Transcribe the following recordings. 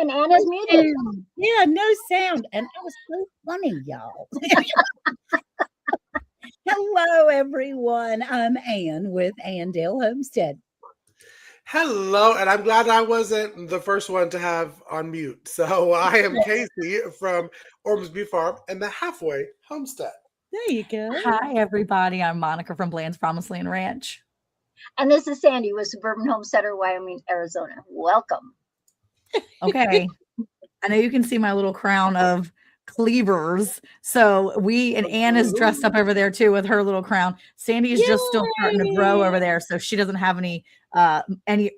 And Anna's muted. Yeah, no sound. And that was so funny, y'all. Hello, everyone. I'm Ann with Andale Homestead. Hello, and I'm glad I wasn't the first one to have on mute. So I am Cayce from Ormsby Farm and the Halfway Homestead. There you go. Hi, everybody. I'm Monica from Bland's Promised Land Ranch. And this is Sandi with Suburban Homesteader, Wyoming, Arizona. Welcome. Okay. I know you can see my little crown of cleavers. So and Ann is dressed up over there too with her little crown. Sandi is just still starting to grow over there. So she doesn't have any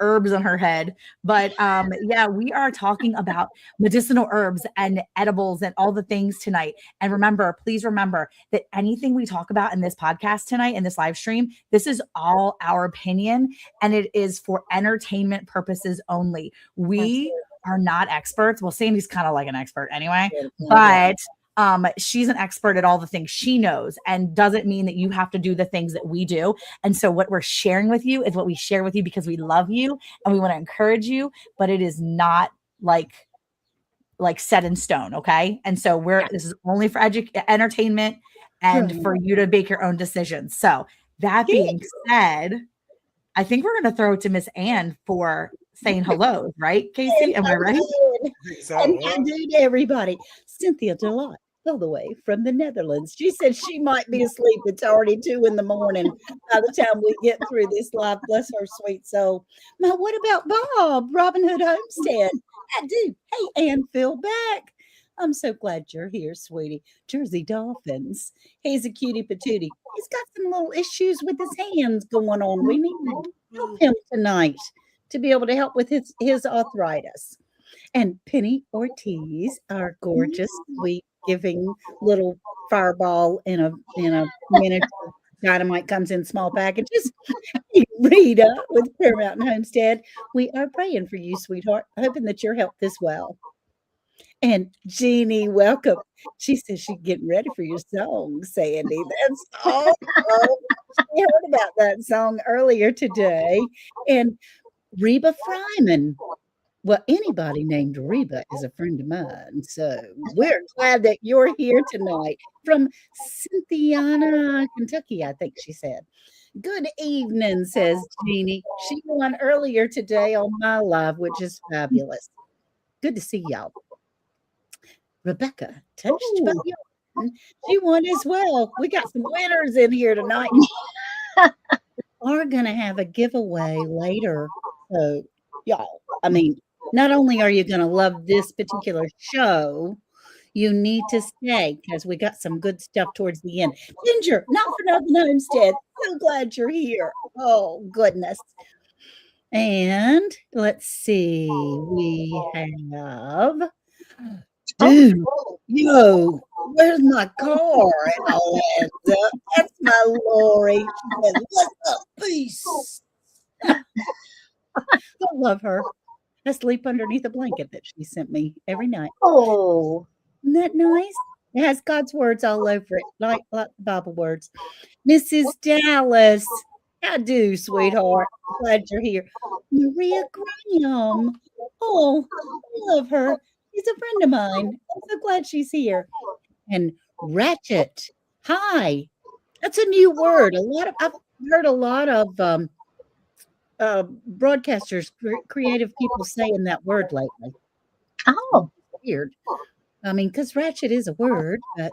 herbs on her head. But yeah, we are talking about medicinal herbs and edibles and all the things tonight. And please remember that anything we talk about in this podcast tonight, in this live stream, this is all our opinion and it is for entertainment purposes only. We are not experts. Well, Sandi's kind of like an expert anyway, but she's an expert at all the things she knows, and doesn't mean that you have to do the things that we do. And so what we're sharing with you is what we share with you because we love you and we want to encourage you, but it is not like set in stone. Okay. And so this is only for entertainment and for you to make your own decisions. So that being said, I think we're going to throw it to Miss Ann for saying hello, right, Cayce? Am I right? And hello to everybody. Cynthia Delight, all the way from the Netherlands. She said she might be asleep. It's already 2 a.m. by the time we get through this live. Bless her sweet soul. Now, what about Bob, Robin Hood Homestead? I do. Hey, Ann, Phil back. I'm so glad you're here, sweetie. Jersey Dolphins. He's a cutie patootie. He's got some little issues with his hands going on. We need to help him tonight to be able to help with his arthritis. And Penny Ortiz, our gorgeous, sweet, giving little fireball in a miniature dynamite, comes in small packages. Rita with Prayer Mountain Homestead. We are praying for you, sweetheart, hoping that your health is well. And Jeannie, welcome. She says she's getting ready for your song, Sandi. That's all. We heard about that song earlier today. And Reba Fryman. Well, anybody named Reba is a friend of mine. So we're glad that you're here tonight from Cynthiana, Kentucky, I think she said. Good evening, says Jeannie. She won earlier today on my live, which is fabulous. Good to see y'all. Rebecca, touched by you. She won as well. We got some winners in here tonight. We're going to have a giveaway later. So, y'all, not only are you going to love this particular show, you need to stay because we got some good stuff towards the end. Ginger, not for nothing, Homestead. So glad you're here. Oh, goodness. And let's see. We have... Dude, yo, where's my car? That's my Lori. She said, what's up, peace? I love her. I sleep underneath a blanket that she sent me every night. Oh, isn't that nice? It has God's words all over it, like Bible words. Mrs. Dallas, how do, sweetheart? Glad you're here. Maria Graham. Oh, I love her. She's a friend of mine. I'm so glad she's here. And Ratchet. Hi. That's a new word. I've heard a lot of broadcasters, creative people saying that word lately. Oh, weird. Because ratchet is a word, but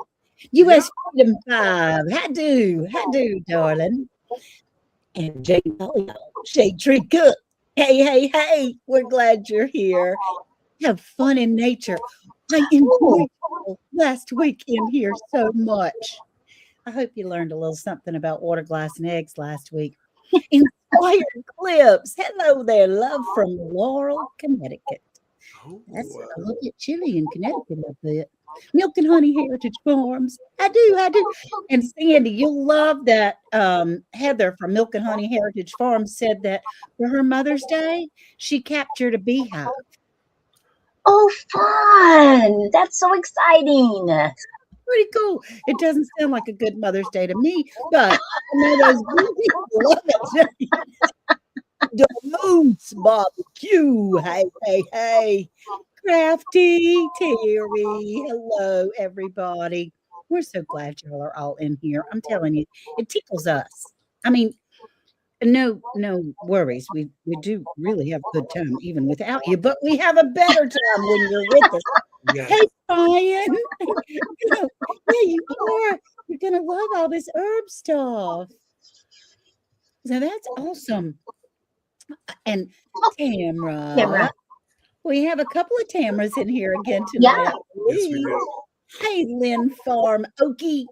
U.S. Freedom 5. How do, darling. And Jane Shade Tree Cook. Hey. We're glad you're here. Have fun in nature. I enjoyed last week in here so much. I hope you learned a little something about water, glass, and eggs last week. Inspired clips. Hello there, love from Laurel, Connecticut. That's a little bit chilly in Connecticut up there. Milk and Honey Heritage Farms. I do. And Sandi, you'll love that. Heather from Milk and Honey Heritage Farms said that for her Mother's Day, she captured a beehive. Oh, fun. That's so exciting. Pretty cool. It doesn't sound like a good Mother's Day to me, but I know those people love it. The Moose Barbecue. Hey. Crafty, Terry. Hello, everybody. We're so glad y'all are all in here. I'm telling you, it tickles us. I mean, no worries. We do really have a good time even without you, but we have a better time when you're with us. Yes. Hey, Brian. Yeah, you are. You're gonna love all this herb stuff. So that's awesome. And Tamra. Tamra. We have a couple of Tamras in here again tonight. Yeah. I Yes, we believe. do. Hey, Lynn Farm Okie.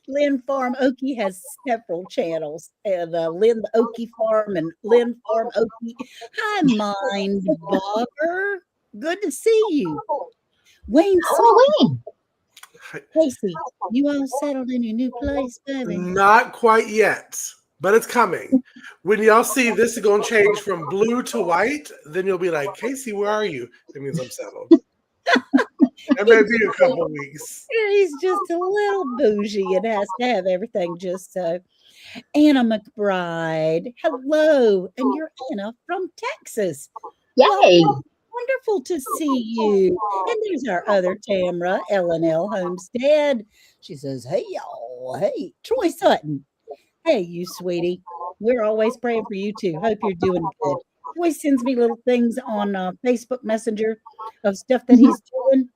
Lynn Farm Okie has several channels, and Lynn the Okie Farm and Lynn Farm Okie. Hi, Mind Bogger. Good to see you. Wayne Smith. Oh, Wayne. Casey, you all settled in your new place, baby? Not quite yet, but it's coming. When y'all see this is going to change from blue to white, then you'll be like, Casey, where are you? That means I'm settled. It may be a couple weeks. He's just a little bougie and has to have everything just so. Anna McBride, hello. And you're Anna from Texas. Yay. Wonderful to see you. And there's our other Tamra, L&L Homestead. She says, hey, y'all. Hey, Troy Sutton. Hey, you sweetie. We're always praying for you too. Hope you're doing good. Troy sends me little things on Facebook Messenger of stuff that he's doing.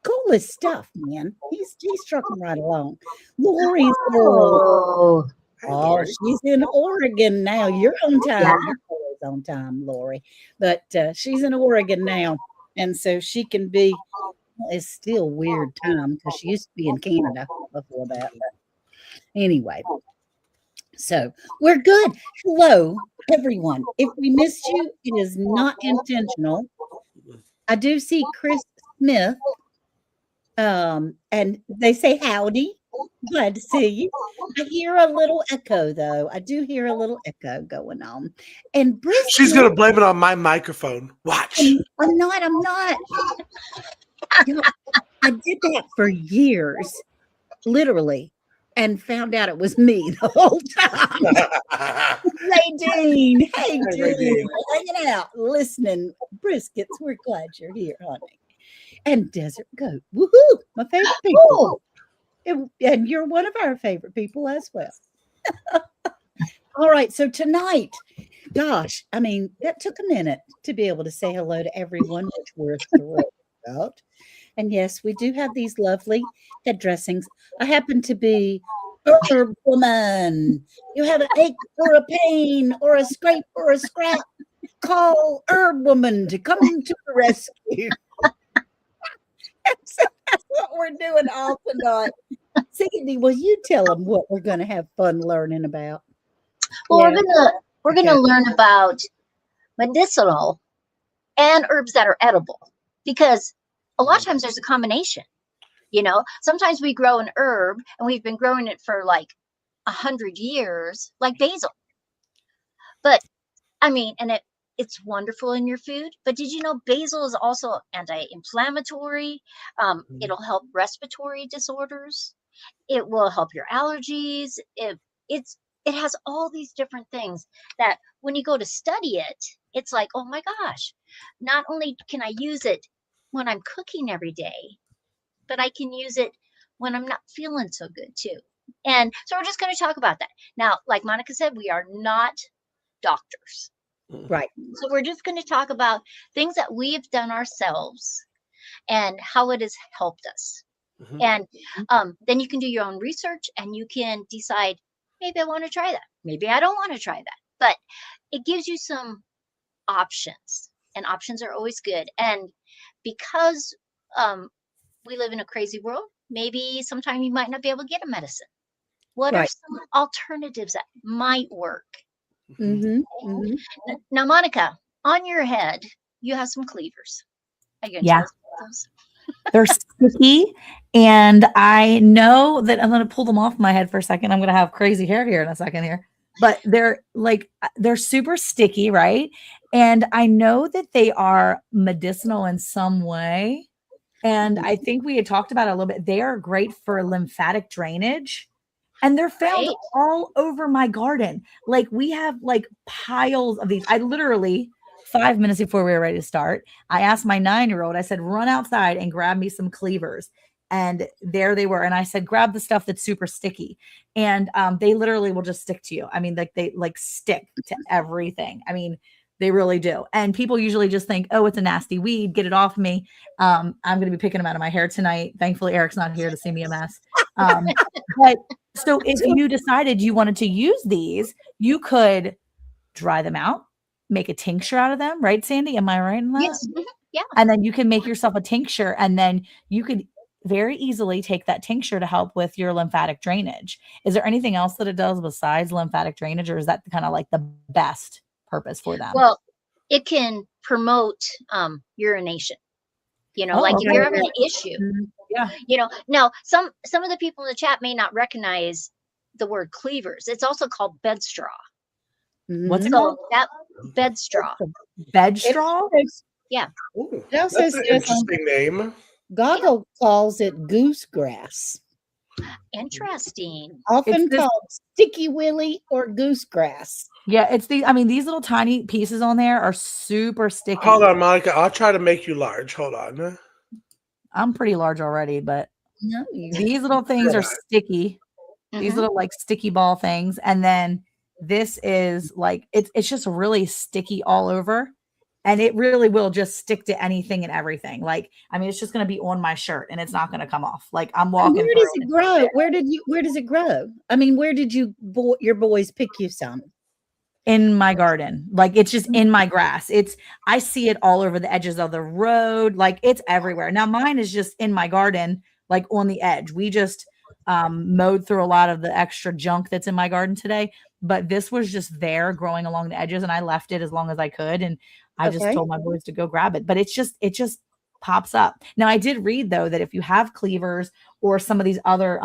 Coolest stuff, man. He's trucking right along. Lori's girl. Oh, she's in Oregon now. You're on time. Yeah. You're always on time, Lori. But she's in Oregon now. And so she can be, it's still weird time because she used to be in Canada before that. But anyway, so we're good. Hello, everyone. If we missed you, it is not intentional. I do see Chris Smith. And they say howdy. Glad to see you. I hear a little echo, though. I do hear a little echo going on. And Brisket, She's going to blame it on my microphone. Watch. I'm not. You know, I did that for years, literally, and found out it was me the whole time. Ray Dean. Hey, Ray Dean. Dean. Hanging out, listening. Briskets, we're glad you're here, honey. And Desert Goat. Woohoo! My favorite people. And you're one of our favorite people as well. All right. So tonight, gosh, I mean, that took a minute to be able to say hello to everyone, which we're thrilled about. And yes, we do have these lovely head dressings. I happen to be herb woman. You have an ache or a pain or a scrape or a scrap. Call herb woman to come to the rescue. So that's what we're doing all tonight. Sandi, will you tell them what we're going to have fun learning about? Well, Yeah. we're gonna learn about medicinal and herbs that are edible, because a lot of times there's a combination. You know, sometimes we grow an herb and we've been growing it for like 100 years, like basil. But I mean, and it's wonderful in your food. But did you know basil is also anti-inflammatory? It'll help respiratory disorders. It will help your allergies. It has all these different things that when you go to study it, it's like, oh my gosh, not only can I use it when I'm cooking every day, but I can use it when I'm not feeling so good too. And so we're just going to talk about that. Now, like Monica said, we are not doctors. Right. So we're just going to talk about things that we've done ourselves and how it has helped us. Mhm. And then you can do your own research and you can decide, maybe I want to try that. Maybe I don't want to try that. But it gives you some options, and options are always good. And because we live in a crazy world, maybe sometime you might not be able to get a medicine. What are Right. some alternatives that might work? Mm-hmm. Mm-hmm. Now, Monica, on your head, you have some cleavers. Are you going to Yeah. tell us about those? They're sticky, and I know that I'm going to pull them off my head for a second. I'm going to have crazy hair here in a second here, but they're super sticky, right? And I know that they are medicinal in some way. And I think we had talked about it a little bit. They are great for lymphatic drainage. And they're found Right. all over my garden. Like we have like piles of these. I literally 5 minutes before we were ready to start, I asked my 9-year-old, I said, run outside and grab me some cleavers. And there they were. And I said, grab the stuff that's super sticky. And they literally will just stick to you. I mean, like they like stick to everything. I mean, they really do. And people usually just think, oh, it's a nasty weed. Get it off me. I'm going to be picking them out of my hair tonight. Thankfully, Eric's not here to see me a mess. But so if you decided you wanted to use these, you could dry them out, make a tincture out of them. Right, Sandi? Am I right in that? Yes. Yeah. And then you can make yourself a tincture, and then you could very easily take that tincture to help with your lymphatic drainage. Is there anything else that it does besides lymphatic drainage, or is that kind of like the best purpose for them? Well, it can promote urination. Like if you're having an issue, now some of the people in the chat may not recognize the word cleavers. It's also called bed straw. What's it called? That bed straw. Bed straw? Yeah. Ooh, It also that's an says interesting name. Goggle calls it goosegrass, Interesting. often called sticky willy or goosegrass. Yeah, it's these little tiny pieces on there are super sticky. Hold on, Monica. I'll try to make you large. Hold on. I'm pretty large already, but No, these little things are sticky. These little like sticky ball things. And then this is like, it's just really sticky all over. And it really will just stick to anything and everything. Like, it's just going to be on my shirt and it's not going to come off. Like I'm walking. Where does it grow? Where does it grow? Where did your boys pick you some? In my garden. Like it's just in my grass. I see it all over the edges of the road. Like it's everywhere. Now mine is just in my garden, like on the edge. We just mowed through a lot of the extra junk that's in my garden today, but this was just there growing along the edges and I left it as long as I could. And I just told my boys to go grab it, but it just pops up. Now I did read though, that if you have cleavers or some of these other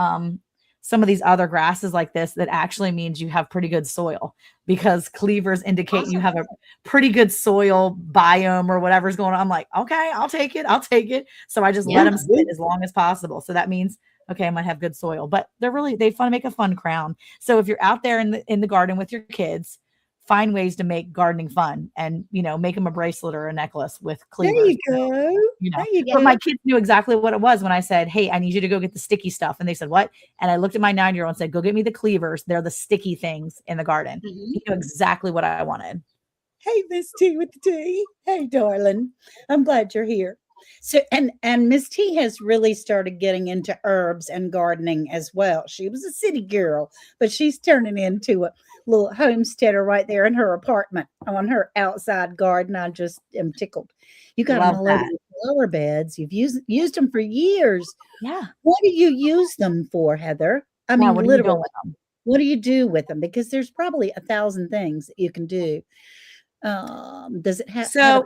grasses like this, that actually means you have pretty good soil, because cleavers indicate you have a pretty good soil biome or whatever's going on. I'm like, okay, I'll take it. So I just let them sit as long as possible. So that means, okay, I might have good soil, but they fun to make a fun crown. So if you're out there in the garden with your kids, find ways to make gardening fun and, make them a bracelet or a necklace with cleavers. There you go. There you But my kids knew exactly what it was when I said, hey, I need you to go get the sticky stuff. And they said, what? And I looked at my 9-year-old and said, go get me the cleavers. They're the sticky things in the garden. He knew exactly what I wanted. Hey, Miss T with the T. Hey, darling. I'm glad you're here. So, and Miss T has really started getting into herbs and gardening as well. She was a city girl, but she's turning into a little homesteader right there in her apartment on her outside garden. I just am tickled. You got them all over your flower beds. You've used them for years. Yeah. What do you use them for, Heather? Literally, what do you do with them? Because there's probably 1,000 things that you can do. Does it have? So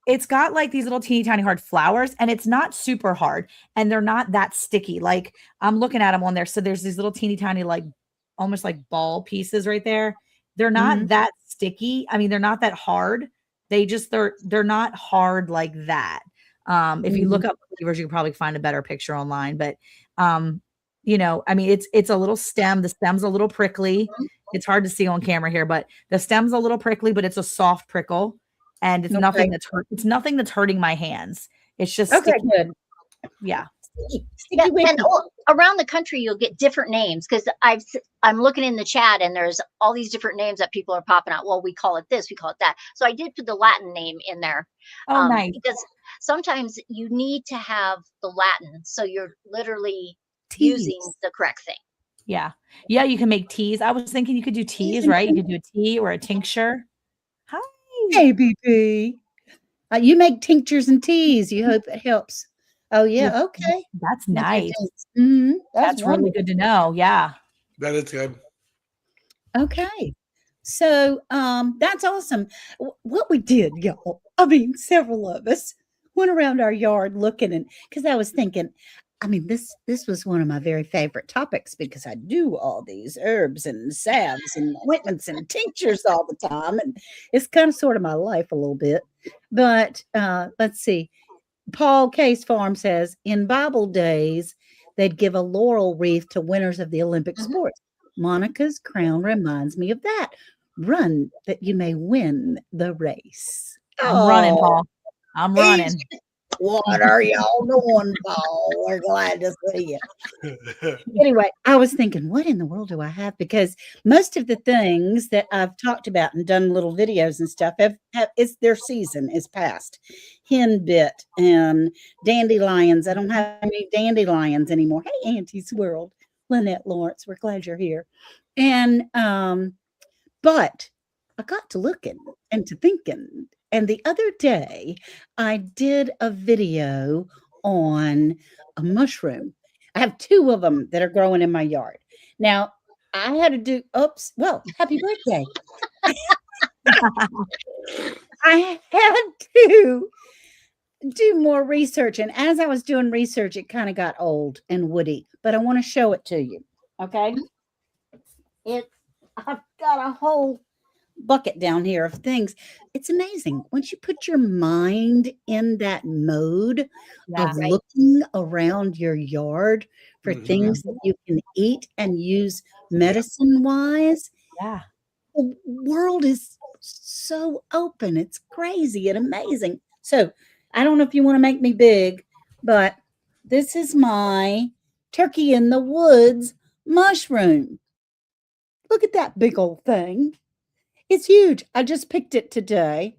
it's got like these little teeny tiny hard flowers, and it's not super hard, and they're not that sticky. Like I'm looking at them on there. So there's these little teeny tiny, like almost like ball pieces right there. They're not that sticky. They're not that hard. They're not hard like that. If you look up cleavers, you can probably find a better picture online, but it's a little stem. The stem's a little prickly. It's hard to see on camera here, but the stem's a little prickly, but it's a soft prickle, and it's nothing that's hurting my hands. It's just good. Yeah. And around the country, you'll get different names, because I'm looking in the chat and there's all these different names that people are popping out. Well, we call it this, we call it that. So I did put the Latin name in there. Oh, nice. Because sometimes you need to have the Latin, so you're literally using the correct thing. Yeah. Yeah, you can make teas. I was thinking you could do teas, right? You could do a tea or a tincture. Hi. Hey, BP. You make tinctures and teas. You hope it helps. Oh, yeah. Okay. That's nice. That's really good to know. Yeah. That is good. Okay. So that's awesome. What we did, y'all, several of us went around our yard looking, and because I was thinking, this was one of my very favorite topics, because I do all these herbs and salves and ointments and tinctures all the time. And it's kind of sort of my life a little bit. But let's see. Paul Cayce Farm says, in Bible days, they'd give a laurel wreath to winners of the Olympic sports. Monica's crown reminds me of that. Run that you may win the race. I'm running, Oh, Paul. I'm easy. running. What are y'all doing, Paul? We're glad to see you. Anyway, I was thinking, what in the world do I have? Because most of the things that I've talked about and done little videos and stuff it's their season is past. Hen bit and dandelions. I don't have any dandelions anymore. Hey, Auntie's World, Lynette Lawrence, we're glad you're here. And but I got to looking and to thinking. And the other day, I did a video on a mushroom. I have 2 of them that are growing in my yard. Now, I had to do, well, happy birthday. I had to do more research. And as I was doing research, it kind of got old and woody, but I want to show it to you. Okay. I've got a whole bucket down here of things. It's amazing. Once you put your mind in that mode of looking around your yard for things that you can eat and use medicine wise, the world is so open. It's crazy and amazing. So I don't know if you want to make me big, but this is my turkey in the woods mushroom. Look at that big old thing. It's huge. I just picked it today.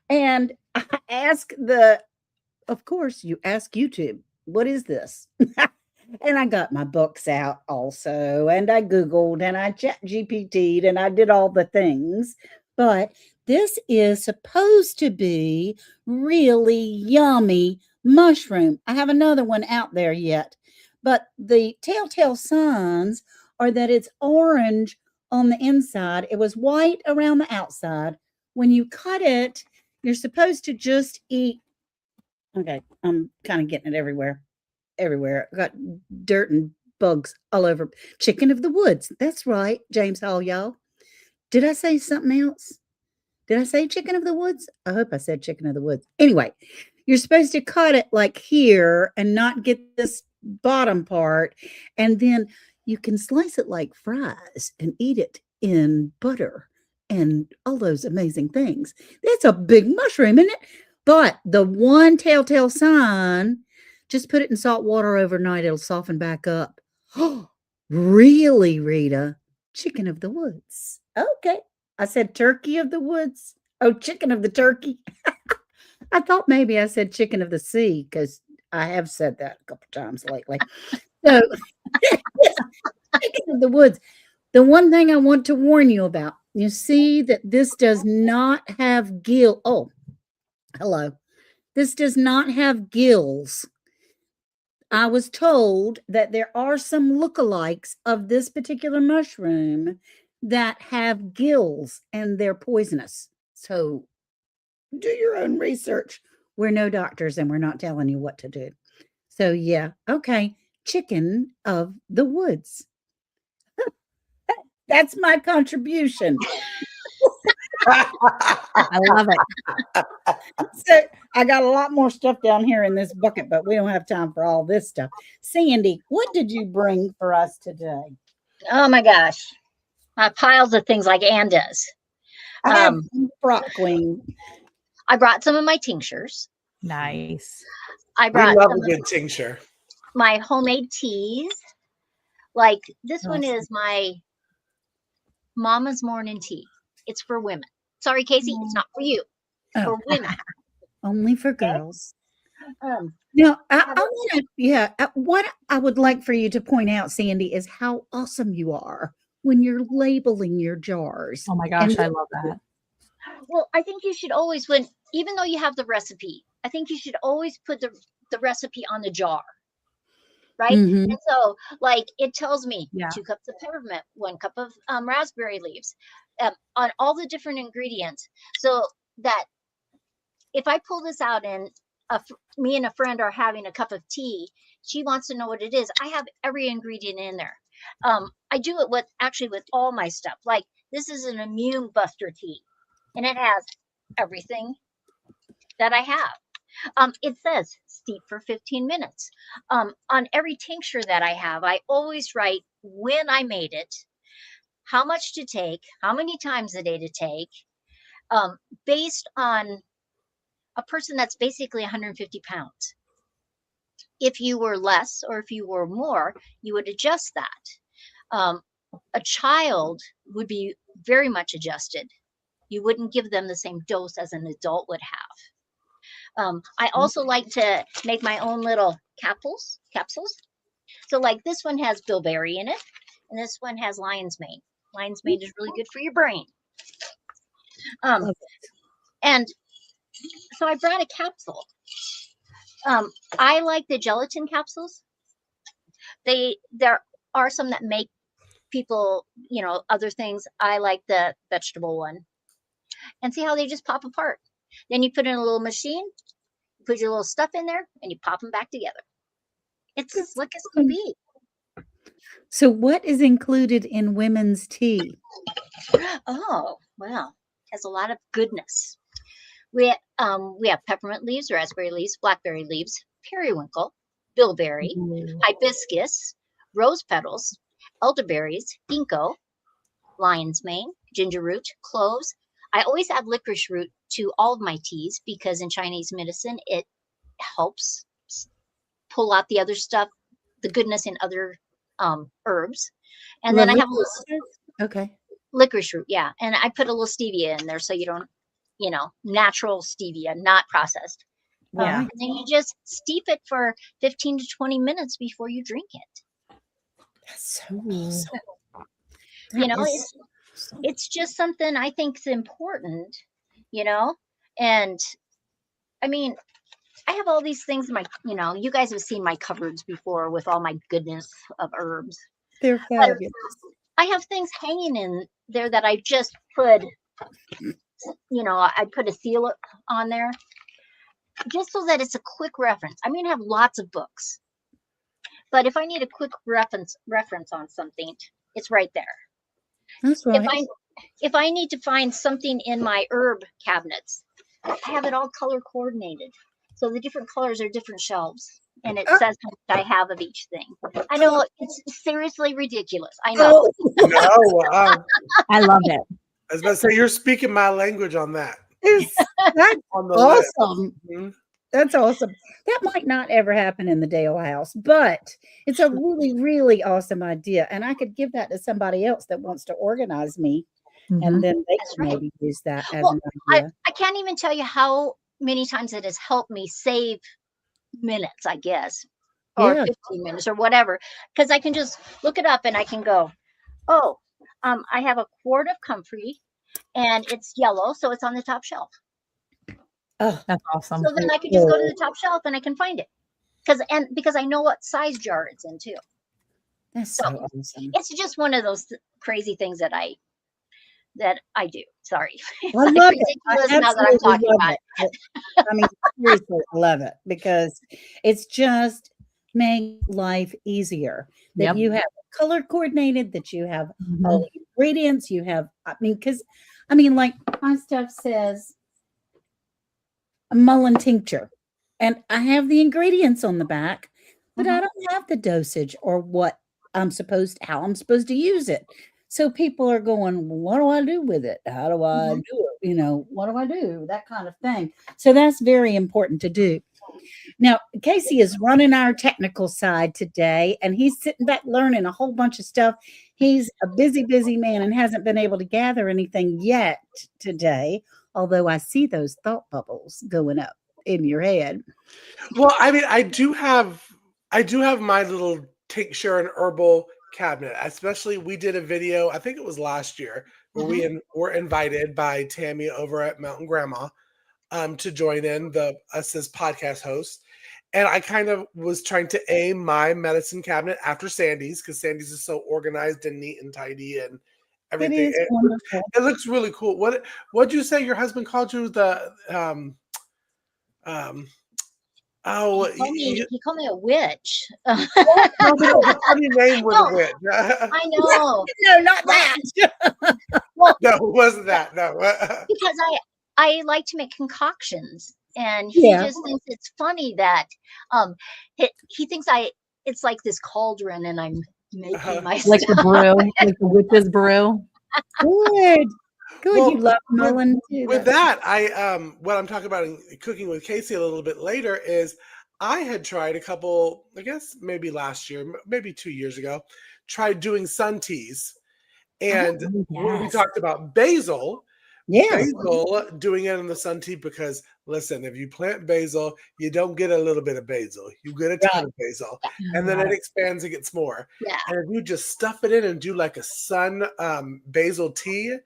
And I asked of course, you ask YouTube, what is this? And I got my books out also. And I Googled and I chat GPT'd and I did all the things. But this is supposed to be really yummy mushroom. I have another one out there yet. But the telltale signs are that it's orange on the inside. It was white around the outside. When you cut it, you're supposed to just eat. Okay, I'm kind of getting it everywhere. I got dirt and bugs all over. Chicken of the woods. That's right, James Hall, y'all. Did I say something else? Did I say chicken of the woods? I hope I said chicken of the woods. Anyway, you're supposed to cut it like here and not get this bottom part. And then you can slice it like fries and eat it in butter and all those amazing things. That's a big mushroom, isn't it? But the one telltale sign, just put it in salt water overnight. It'll soften back up. Oh, really, Rita? Chicken of the woods. Okay. I said turkey of the woods. Oh, chicken of the turkey. I thought maybe I said chicken of the sea because I have said that a couple times lately. So, chicken of the woods. The one thing I want to warn you about, you see that this does not have gill. Oh, hello. This does not have gills. I was told that there are some lookalikes of this particular mushroom that have gills and they're poisonous. So do your own research. We're no doctors and we're not telling you what to do. So yeah, okay. Chicken of the woods. That's my contribution. I love it. So I got a lot more stuff down here in this bucket, but we don't have time for all this stuff. Sandy, what did you bring for us today? Oh my gosh. Piles of things like Ann does. I have Rock Queen. I brought some of my tinctures. Nice. I We brought love some a good tincture. my homemade teas. Like this one is my Mama's Morning Tea. It's for women. Sorry, Casey, it's not for you. It's for women. Only for girls. Now, I want to, what I would like for you to point out, Sandy, is how awesome you are when you're labeling your jars. Oh my gosh, I love that. Well, I think you should always, even though you have the recipe, I think you should always put the recipe on the jar. Right. Mm-hmm. And so like it tells me Yeah. 2 cups of peppermint, 1 cup of raspberry leaves, on all the different ingredients. So that if I pull this out and me and a friend are having a cup of tea, she wants to know what it is. I have every ingredient in there. I do it with all my stuff. Like this is an immune buster tea and it has everything that I have. It says steep for 15 minutes. On every tincture that I have, I always write when I made it, how much to take, how many times a day to take, based on a person that's basically 150 pounds. If you were less or if you were more, you would adjust that. A child would be very much adjusted. You wouldn't give them the same dose as an adult would have. I also like to make my own little capsules. So like this one has bilberry in it, and this one has lion's mane. Lion's mane is really good for your brain. And so I brought a capsule. I like the gelatin capsules. There are some that make people, other things. I like the vegetable one. And see how they just pop apart. Then you put in a little machine, put your little stuff in there, and you pop them back together. It's as slick as can be. So what is included in women's tea? Oh, well, it has a lot of goodness. We have peppermint leaves, raspberry leaves, blackberry leaves, periwinkle, bilberry, hibiscus, rose petals, elderberries, ginkgo, lion's mane, ginger root, cloves. I always add licorice root to all of my teas because in Chinese medicine, it helps pull out the other stuff, the goodness in other herbs. And then I have a little licorice root, yeah. And I put a little stevia in there so you don't, natural stevia, not processed. Yeah. And then you just steep it for 15 to 20 minutes before you drink it. That's so awesome. It's just something I think is important, and I mean, I have all these things in my, you guys have seen my cupboards before with all my goodness of herbs. They're fabulous. I have things hanging in there that I just put, I put a seal on there just so that it's a quick reference. I mean, I have lots of books, but if I need a quick reference on something, it's right there. That's right. If I need to find something in my herb cabinets, I have it all color coordinated. So the different colors are different shelves. And it says how much I have of each thing. I know it's seriously ridiculous. I know. No, I love it. I was about to say, you're speaking my language on that. That's On the awesome. list. That's awesome. That might not ever happen in the Dale house, but it's a really, really awesome idea. And I could give that to somebody else that wants to organize me. And then they can maybe use that as an idea. I can't even tell you how many times it has helped me save minutes, I guess, or 15 minutes or whatever. Because I can just look it up and I can go, I have a quart of comfrey and it's yellow, so it's on the top shelf. Oh, that's awesome. So then I could just go to the top shelf and I can find it. Because I know what size jar it's in too. That's so awesome. It's just one of those crazy things that I do. Sorry. I love it. Now that I'm talking about it. I mean, seriously, I love it because it's just make life easier. That you have color coordinated, that you have all the ingredients, you have, like my stuff says a mullein tincture, and I have the ingredients on the back, but I don't have the dosage or how I'm supposed to use it. So people are going, what do I do with it? How do I do it? What do I do? That kind of thing. So that's very important to do. Now, Cayce is running our technical side today, and he's sitting back learning a whole bunch of stuff. He's a busy, busy man and hasn't been able to gather anything yet today, although I see those thought bubbles going up in your head. Well, I mean, I do have my little tincture and herbal cabinet. Especially, we did a video, I think it was last year, where we were invited by Tammy over at Mountain Grandma to join in us as podcast hosts. And I kind of was trying to aim my medicine cabinet after Sandi's, because Sandi's is so organized and neat and tidy and everything. It looks really cool. What'd you say your husband called you? The he called me a witch. Funny name with a witch. I know. No, not that. Well, no, it wasn't that. No. Because I like to make concoctions, and he just thinks it's funny that he thinks it's like this cauldron, and I'm making Like the myself. brew, like the witch's brew. Good. Good. Well, You love mullein too. With That's- that, I what I'm talking about in cooking with Cayce a little bit later is I had tried a couple, I guess maybe last year, maybe 2 years ago, tried doing sun teas. And Oh, when we yes. talked about basil, Yes. basil doing it in the sun tea, because listen, if you plant basil, you don't get a little bit of basil, you get a ton of basil, and then it expands and gets more. Yeah. And if you just stuff it in and do like a sun basil tea,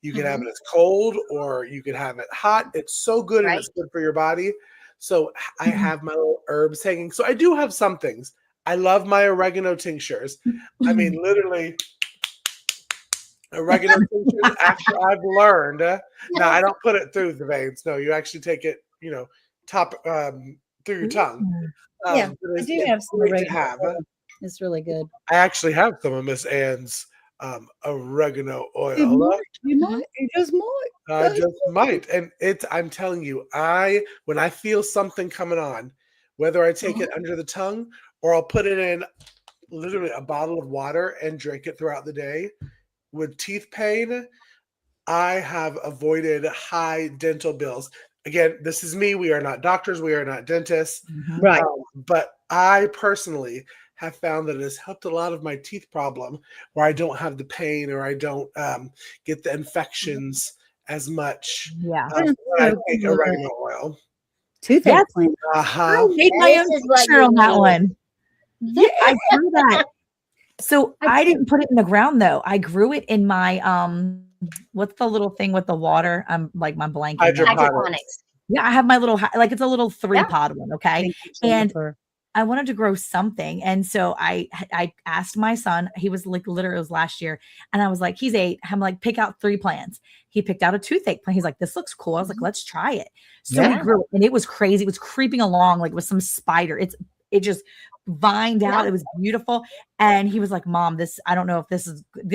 you can have it as cold or you can have it hot. It's so good and it's good for your body. So I have my little herbs hanging. So I do have some things. I love my oregano tinctures. I mean, literally oregano tinctures after I've learned. Now I don't put it through the veins. No, you actually take it, top through your tongue. Yeah, but I do have some great to oregano. have. It's really good. I actually have some of Miss Ann's oregano oil. You might. You just might. I just might. And I'm telling you, when I feel something coming on, whether I take it under the tongue or I'll put it in literally a bottle of water and drink it throughout the day, with teeth pain, I have avoided high dental bills. Again, this is me. We are not doctors. We are not dentists. Right. But I personally have found that it has helped a lot of my teeth problem where I don't have the pain or I don't get the infections as much. Yeah. When I take oregano oil. Toothache cleanser. I made my own picture on that one. Yeah, I grew that. So I didn't put it in the ground though. I grew it in my what's the little thing with the water? I'm like my blanket. Hydroponics. Yeah, I have my little like it's a little 3-pod one, okay? And I wanted to grow something. And so I asked my son, he was like literally, it was last year. And I was like, he's 8. I'm like, pick out 3 plants. He picked out a toothache plant. He's like, this looks cool. I was like, let's try it. So we grew it and it was crazy. It was creeping along like with some spider. It just vined out. It was beautiful. And he was like, Mom, I don't know if this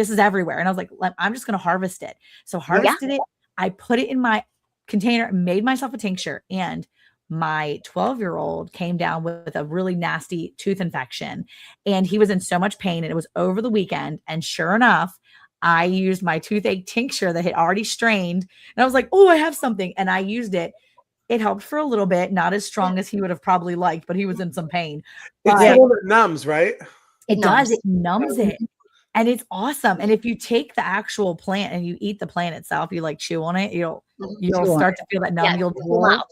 is everywhere. And I was like, I'm just going to harvest it. So harvested it. I put it in my container, made myself a tincture, and my 12-year-old came down with a really nasty tooth infection and he was in so much pain and it was over the weekend. And sure enough, I used my toothache tincture that had already strained and I was like, oh, I have something. And I used it. It helped for a little bit, not as strong as he would have probably liked, but he was in some pain. It's a little bit numbs, right? It does. It numbs it. And it's awesome. And if you take the actual plant and you eat the plant itself, you like chew on it, you'll start to feel that numb. You'll drool.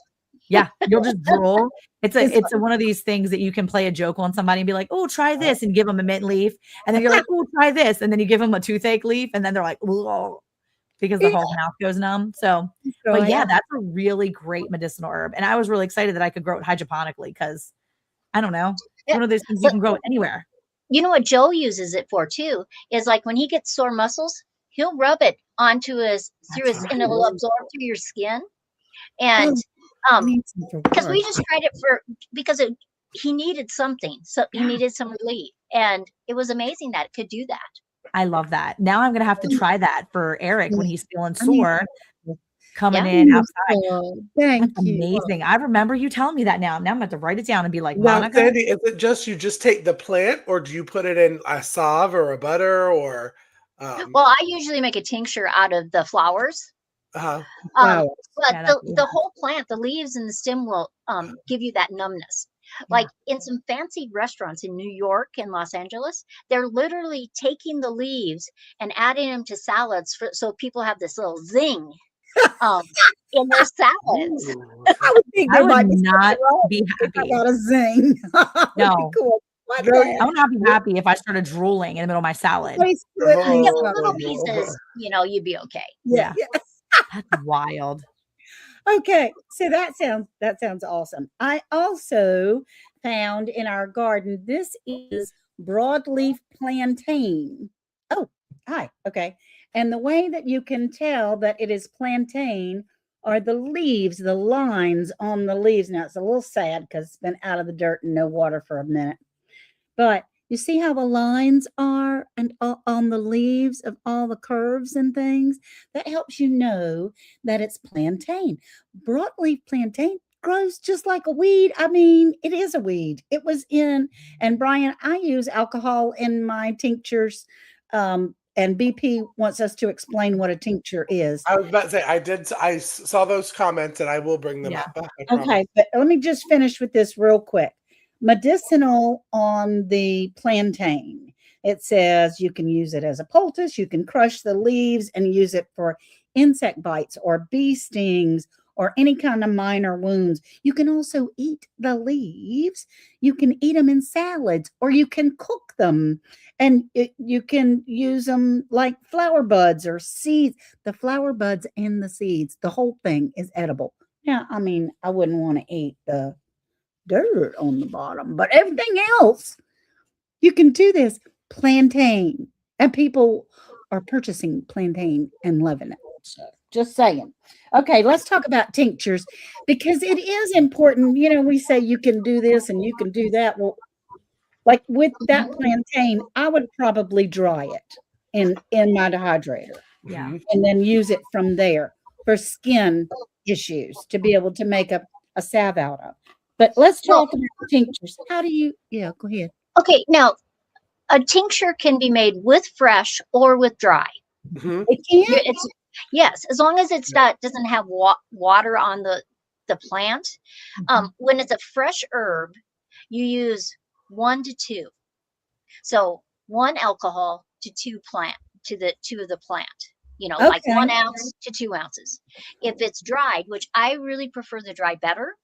Yeah, you'll just drool. It's one of these things that you can play a joke on somebody and be like, oh, try this, and give them a mint leaf. And then you're like, oh, try this. And then you give them a toothache leaf. And then they're like, oh, because the whole mouth goes numb. So, but yeah, that's a really great medicinal herb. And I was really excited that I could grow it hydroponically because I don't know, it's one of those things you can grow it anywhere. You know what Joe uses it for too, is like when he gets sore muscles, he'll rub it onto and it'll absorb through your skin. And because we just tried it because he needed something. So he needed some relief. And it was amazing that it could do that. I love that. Now I'm going to have to try that for Eric when he's feeling sore coming in outside. Thank That's amazing. I remember you telling me that now. Now I'm going to have to write it down and be like, now, Sandi, is it you just take the plant or do you put it in a salve or a butter or? Well, I usually make a tincture out of the flowers. But the whole plant, the leaves and the stem will give you that numbness. Like in some fancy restaurants in New York and Los Angeles, they're literally taking the leaves and adding them to salads so people have this little zing in their salads. I would think I would not be happy. I got a zing. No. Cool. I would not be happy if I started drooling in the middle of my salad. Little pieces, you'd be okay. Yeah. That's wild. Okay, so that sounds awesome. I also found in our garden, this is broadleaf plantain. Oh, hi. Okay. And the way that you can tell that it is plantain are the leaves, the lines on the leaves. Now, it's a little sad because it's been out of the dirt and no water for a minute. But you see how the lines are and on the leaves of all the curves and things? That helps you know that it's plantain. Broadleaf plantain grows just like a weed. I mean, it is a weed. It was in, and Brian, I use alcohol in my tinctures. And BP wants us to explain what a tincture is. I was about to say I saw those comments and I will bring them up. I promise. Okay, but let me just finish with this real quick. Medicinal on the plantain. It says you can use it as a poultice. You can crush the leaves and use it for insect bites or bee stings or any kind of minor wounds. You can also eat the leaves. You can eat them in salads, or you can cook them, and you can use them like flower buds or seeds. The flower buds and the seeds, the whole thing is edible. Now, I mean, I wouldn't want to eat the dirt on the bottom, but everything else, you can do this. Plantain, and people are purchasing plantain and loving it. So, just saying. Okay, let's talk about tinctures, because it is important. You know, we say you can do this and you can do that. Well, like with that plantain, I would probably dry it in my dehydrator. Yeah. And then use it from there for skin issues to be able to make a salve out of. But let's talk about tinctures. How do you, go ahead. Okay, now a tincture can be made with fresh or with dry. Mhm. It can? It's yes, as long as it's not doesn't have water on the plant. When it's a fresh herb, you use 1 to 2. So 1 alcohol to 2 of the plant. You know, like 1 ounce to 2 ounces. If it's dried, which I really prefer the dry better,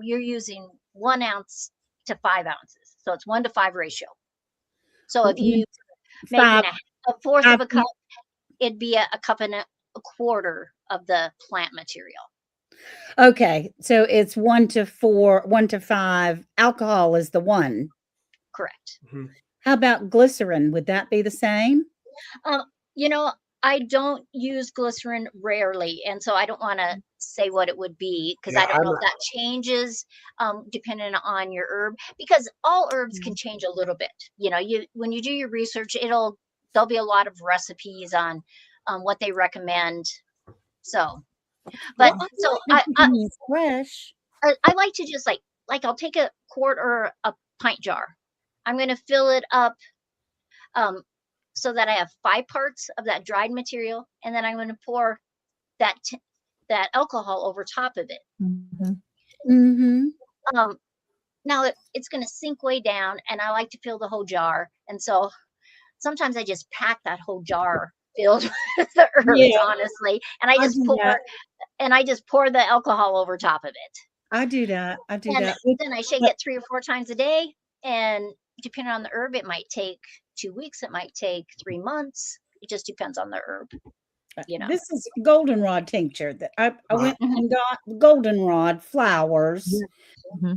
you're using 1 ounce to 5 ounces. So it's 1 to 5 ratio. So if you making a fourth of a cup, it'd be a cup and a quarter of the plant material. Okay, so it's 1 to 4, 1 to 5. Alcohol is the 1. Correct. Mhm. How about glycerin? Would that be the same? You know, I don't use glycerin rarely, and so I don't want to say what it would be, because I don't know if that changes depending on your herb, because all herbs can change a little bit. You know, when you do your research, there'll be a lot of recipes on what they recommend. So, but fresh. I like to just like I'll take a quart or a pint jar. I'm going to fill it up so that I have 5 parts of that dried material, and then I'm going to pour that alcohol over top of it. Now it's going to sink way down, and I like to fill the whole jar, and so sometimes I just pack that whole jar filled with the herbs, honestly, and I just pour the alcohol over top of it. I do that. Then I shake it 3 or 4 times a day, and depending on the herb, it might take 2 weeks, it might take 3 months. It just depends on the herb. You know, this is goldenrod tincture that I went and got goldenrod flowers,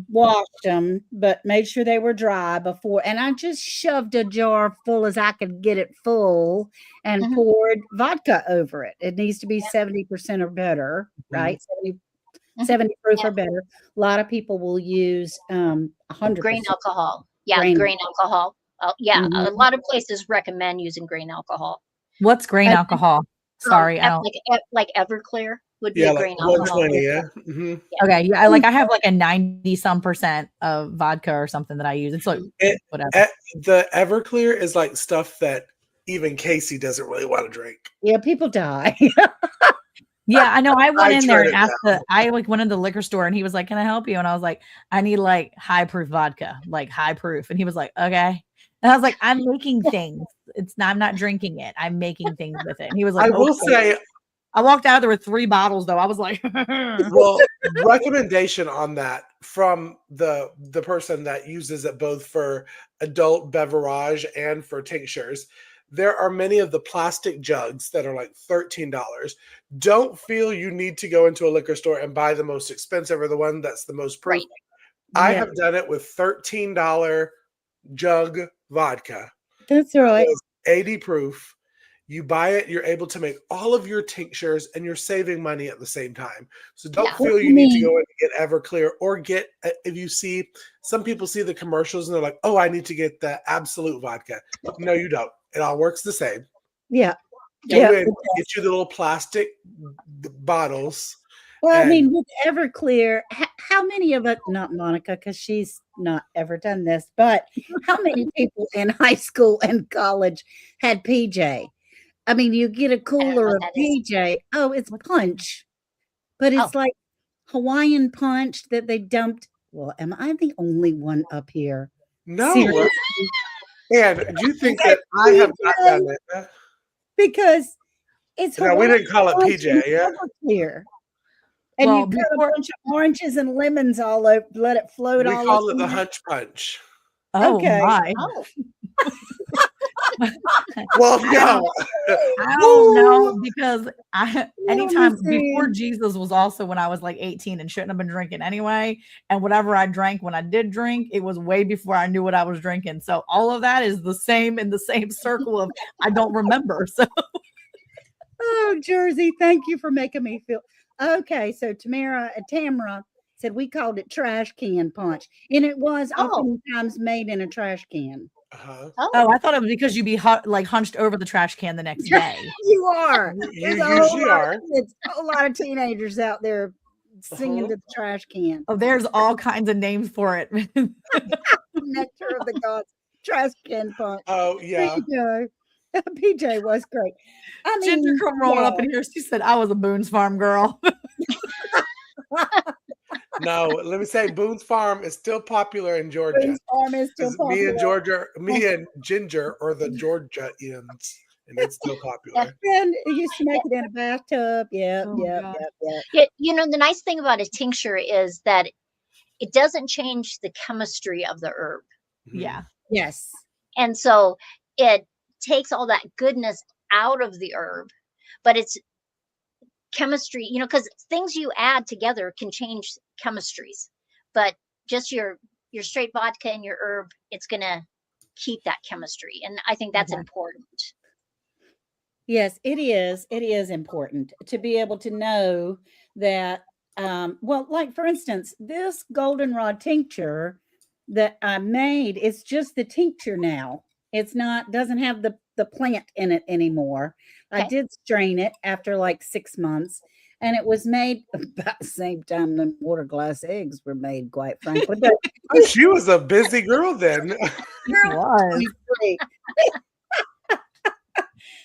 washed them, but made sure they were dry before, and I just shoved a jar full as I could get it full and poured vodka over it. It needs to be 70% or better, right? 70 proof or better. A lot of people will use 100% grain alcohol. Yeah, grain alcohol. A lot of places recommend using grain alcohol. What's grain alcohol? Sorry, like Everclear would be a grain alcohol. 120, Okay, yeah, I have like a 90-some% of vodka or something that I use. It's like whatever. The Everclear is like stuff that even Cayce doesn't really want to drink. Yeah, people die. Yeah, I know. I went in there and asked I went in the liquor store, and he was like, "Can I help you?" And I was like, "I need like high proof vodka, like high proof." And he was like, "Okay." And I was like, "I'm making things. I'm not drinking it. I'm making things with it." And he was like, I will say, I walked out there with 3 bottles though. I was like, well, recommendation on that from the person that uses it both for adult beverage and for tinctures. There are many of the plastic jugs that are like $13. Don't feel you need to go into a liquor store and buy the most expensive or the one that's the most proof. I have done it with $13 jug vodka. That's right. 80 proof. You buy it, you're able to make all of your tinctures, and you're saving money at the same time. So don't feel you need to go in and get Everclear, or get, if you see, some people see the commercials and they're like, oh, I need to get the Absolute vodka. No, you don't. It all works the same. Yeah. Get you the little plastic bottles Well, I And- mean, with Everclear, how many of us, not Monica, because she's not ever done this, but how many people in high school and college had PJ? I mean, you get a know cooler what of that is. PJ. Oh, it's punch, but it's Oh. like Hawaiian punch that they dumped. Well, am I the only one up here? No. Seriously? And do you think that I have not done it? Because it's No, we Hawaiian didn't call it punch PJ, and yeah. Everclear. And Well, you cut before- a bunch of oranges and lemons all over, let it float We all call it over the there. hunch punch. Oh Okay. my. Oh, Well, no. I don't know because anytime understand. before Jesus was also when I was like 18 and shouldn't have been drinking anyway. And whatever I drank when I did drink, it was way before I knew what I was drinking. So all of that is the same in the same circle of I don't remember. So Oh, Jersey, thank you for making me feel okay. So Tamara said we called it trash can punch, and it was Oh. oftentimes made in a trash can. Uh-huh. oh, I thought it was because you'd be like hunched over the trash can the next day. You are. You There's a whole usually lot are. of kids, a whole lot of teenagers out there singing to the trash can. Oh, there's all kinds of names for it. Nectar of the gods, trash can punch. Oh, yeah. PJ. PJ was great. I Ginger mean, come rolling up in here. She said I was a Boone's Farm girl. No, let me say Boone's Farm is still popular in Georgia. Boone's Farm is still 'Cause me and popular. Ginger are the Georgians, and it's still popular. And it used to make it in a bathtub. Yep, Oh, yep, God. yep, yep. you know, the nice thing about a tincture is that it doesn't change the chemistry of the herb. Yeah. Yes. And so it takes all that goodness out of the herb, but it's chemistry, you know, because things you add together can change chemistries, but just your straight vodka and your herb, it's gonna keep that chemistry. And I think that's Okay. important. Yes, it is. It is important to be able to know that. Well, like for instance, this goldenrod tincture that I made, it's just the tincture now. It's not, doesn't have the plant in it anymore. I Okay. did strain it after like 6 months, and it was made about the same time the water glass eggs were made, quite frankly. But Oh, she was a busy girl then. It was. 23.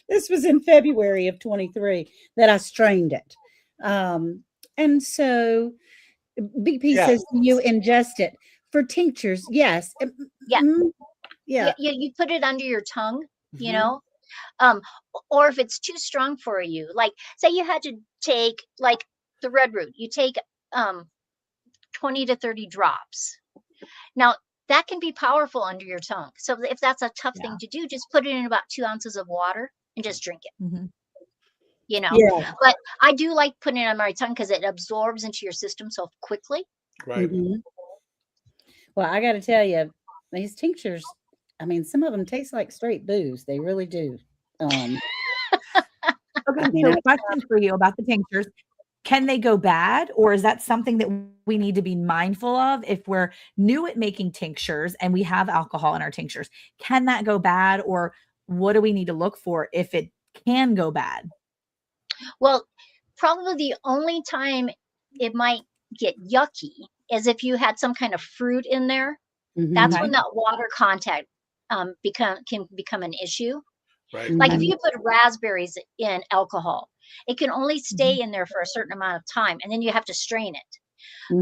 This was in February of 23 that I strained it. And so BP Yeah. says you ingest it for tinctures. Yes. Yeah. Yeah. You put it under your tongue, you Mhm. know, or if it's too strong for you, like say you had to take like the red root, you take 20 to 30 drops. Now that can be powerful under your tongue. So if that's a tough thing to do, just put it in about 2 ounces of water and just drink it, Mhm. you know. Yeah. But I do like putting it on my tongue because it absorbs into your system so quickly. Right. Mhm. Well, I got to tell you, these tinctures, I mean, some of them taste like straight booze. They really do. Okay, I mean, so question for you about the tinctures. Can they go bad, or is that something that we need to be mindful of if we're new at making tinctures and we have alcohol in our tinctures? Can that go bad, or what do we need to look for if it can go bad? Well, probably the only time it might get yucky is if you had some kind of fruit in there. That's Mhm. when that water contact can become an issue. Right. Like if Mhm. you put raspberries in alcohol, it can only stay in there for a certain amount of time, and then you have to strain it.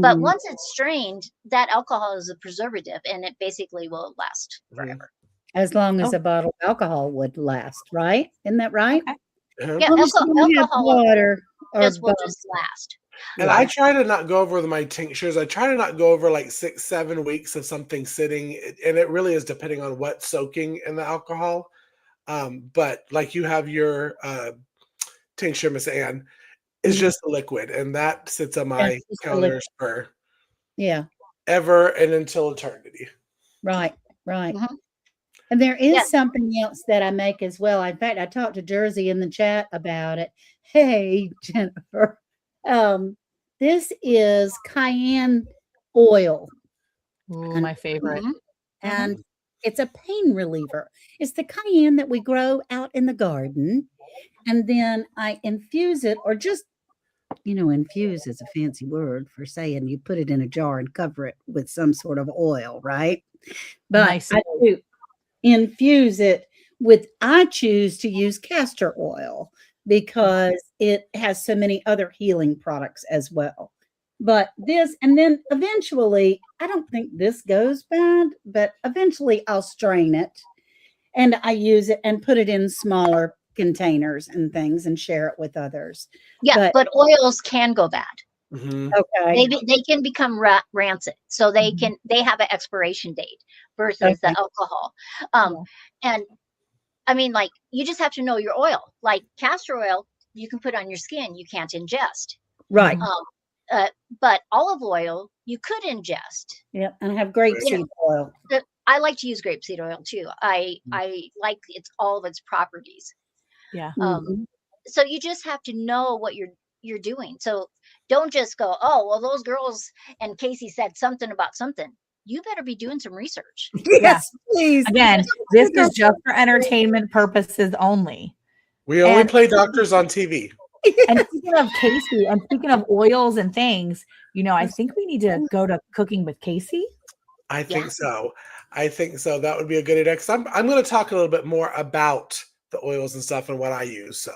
But Mhm. once it's strained, that alcohol is a preservative, and it basically will last Mhm. forever. As long as Oh. a bottle of alcohol would last, right? Isn't that right? Okay. Uh-huh. Yeah, As long as you don't have alcohol water or just will both. just last. And I try to not go over my tinctures. I try to not go over like 6, 7 weeks of something sitting, and it really is depending on what's soaking in the alcohol. But like you have your tincture, Miss Ann, is Mhm. just a liquid, and that sits on my That's just a counters for Yeah, ever and until eternity. right, right. Mhm. And there is Yeah. something else that I make as well. In fact, I talked to Jersey in the chat about it. Hey, Jennifer. This is cayenne oil, Ooh, And- my favorite. Mhm. and it's a pain reliever. It's the cayenne that we grow out in the garden, and then I infuse it or just infuse is a fancy word for saying you put it in a jar and cover it with some sort of oil, right? But Nice. I do infuse it with, I choose to use castor oil because it has so many other healing products as well. But this, and then eventually, I don't think this goes bad, but eventually I'll strain it and I use it and put it in smaller containers and things and share it with others. Yeah, but oils can go bad. Mhm. Okay. They can become rancid, so they have an expiration date versus the Okay. alcohol. And I mean, like, you just have to know your oil. Like castor oil, you can put on your skin, you can't ingest. Right. But olive oil, you could ingest. Yeah. And I have grapeseed oil. I like to use grapeseed oil too. I like all of its properties. Yeah. So you just have to know what you're doing. So don't just go, oh, well, those girls and Cayce said something about something. You better be doing some research. Yes, please. Again, this is just for entertainment purposes only. We only play doctors on TV. And speaking of Cayce, and speaking of oils and things, I think we need to go to cooking with Cayce. I think so. I think so. That would be a good idea. Because I'm going to talk a little bit more about the oils and stuff and what I use.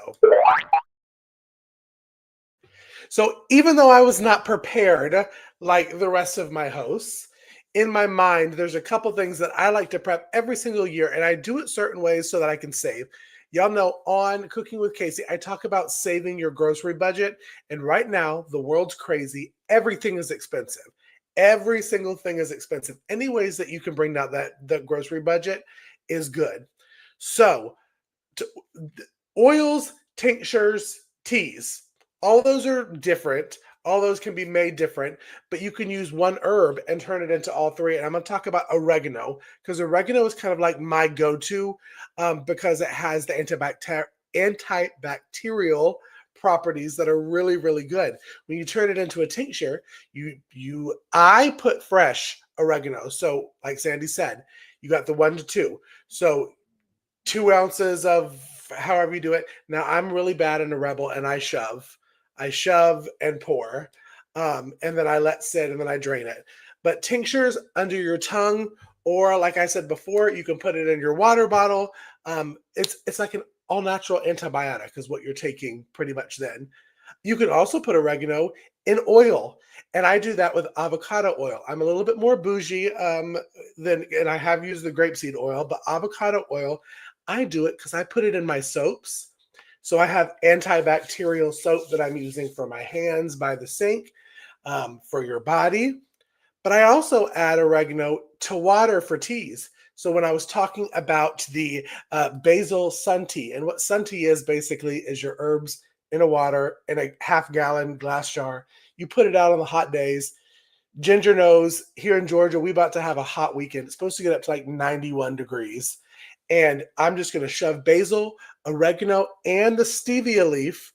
So even though I was not prepared like the rest of my hosts, in my mind, there's a couple things that I like to prep every single year, and I do it certain ways so that I can save. Y'all know on Cooking with Cayce, I talk about saving your grocery budget. And right now, the world's crazy. Everything is expensive. Every single thing is expensive. Any ways that you can bring down the grocery budget is good. So oils, tinctures, teas, all those are different. All those can be made different, but you can use one herb and turn it into all three. And I'm going to talk about oregano, because oregano is kind of like my go-to because it has the antibacterial properties that are really, really good. When you turn it into a tincture, I put fresh oregano. So like Sandi said, you got the 1 to 2. So 2 ounces of however you do it. Now I'm really bad in a Rebel and I shove and pour, and then I let sit and then I drain it. But tinctures under your tongue, or like I said before, you can put it in your water bottle. It's like an all-natural antibiotic is what you're taking pretty much then. You can also put oregano in oil, and I do that with avocado oil. I'm a little bit more bougie and I have used the grapeseed oil, but avocado oil, I do it because I put it in my soaps. So I have antibacterial soap that I'm using for my hands by the sink, for your body. But I also add oregano to water for teas. So when I was talking about the basil sun tea, and what sun tea is basically is your herbs in a water in a half-gallon glass jar. You put it out on the hot days. Ginger knows here in Georgia, we're about to have a hot weekend. It's supposed to get up to like 91 degrees. And I'm just going to shove basil, oregano, and the stevia leaf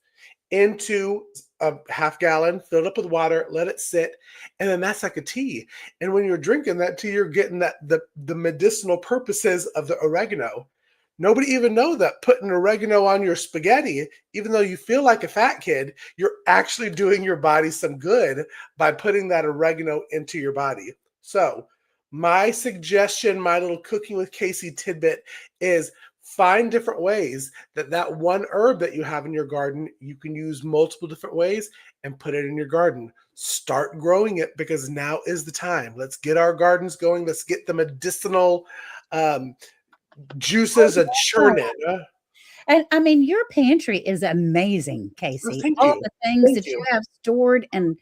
into a half-gallon, fill it up with water, let it sit, and then that's like a tea. And when you're drinking that tea, you're getting the medicinal purposes of the oregano. Nobody even know that putting oregano on your spaghetti, even though you feel like a fat kid, you're actually doing your body some good by putting that oregano into your body. So my suggestion, my little Cooking with Cayce tidbit is find different ways that one herb that you have in your garden, you can use multiple different ways and put it in your garden. Start growing it because now is the time. Let's get our gardens going. Let's get the medicinal juices a churning. And I mean, your pantry is amazing, Cayce. All the things that you have stored and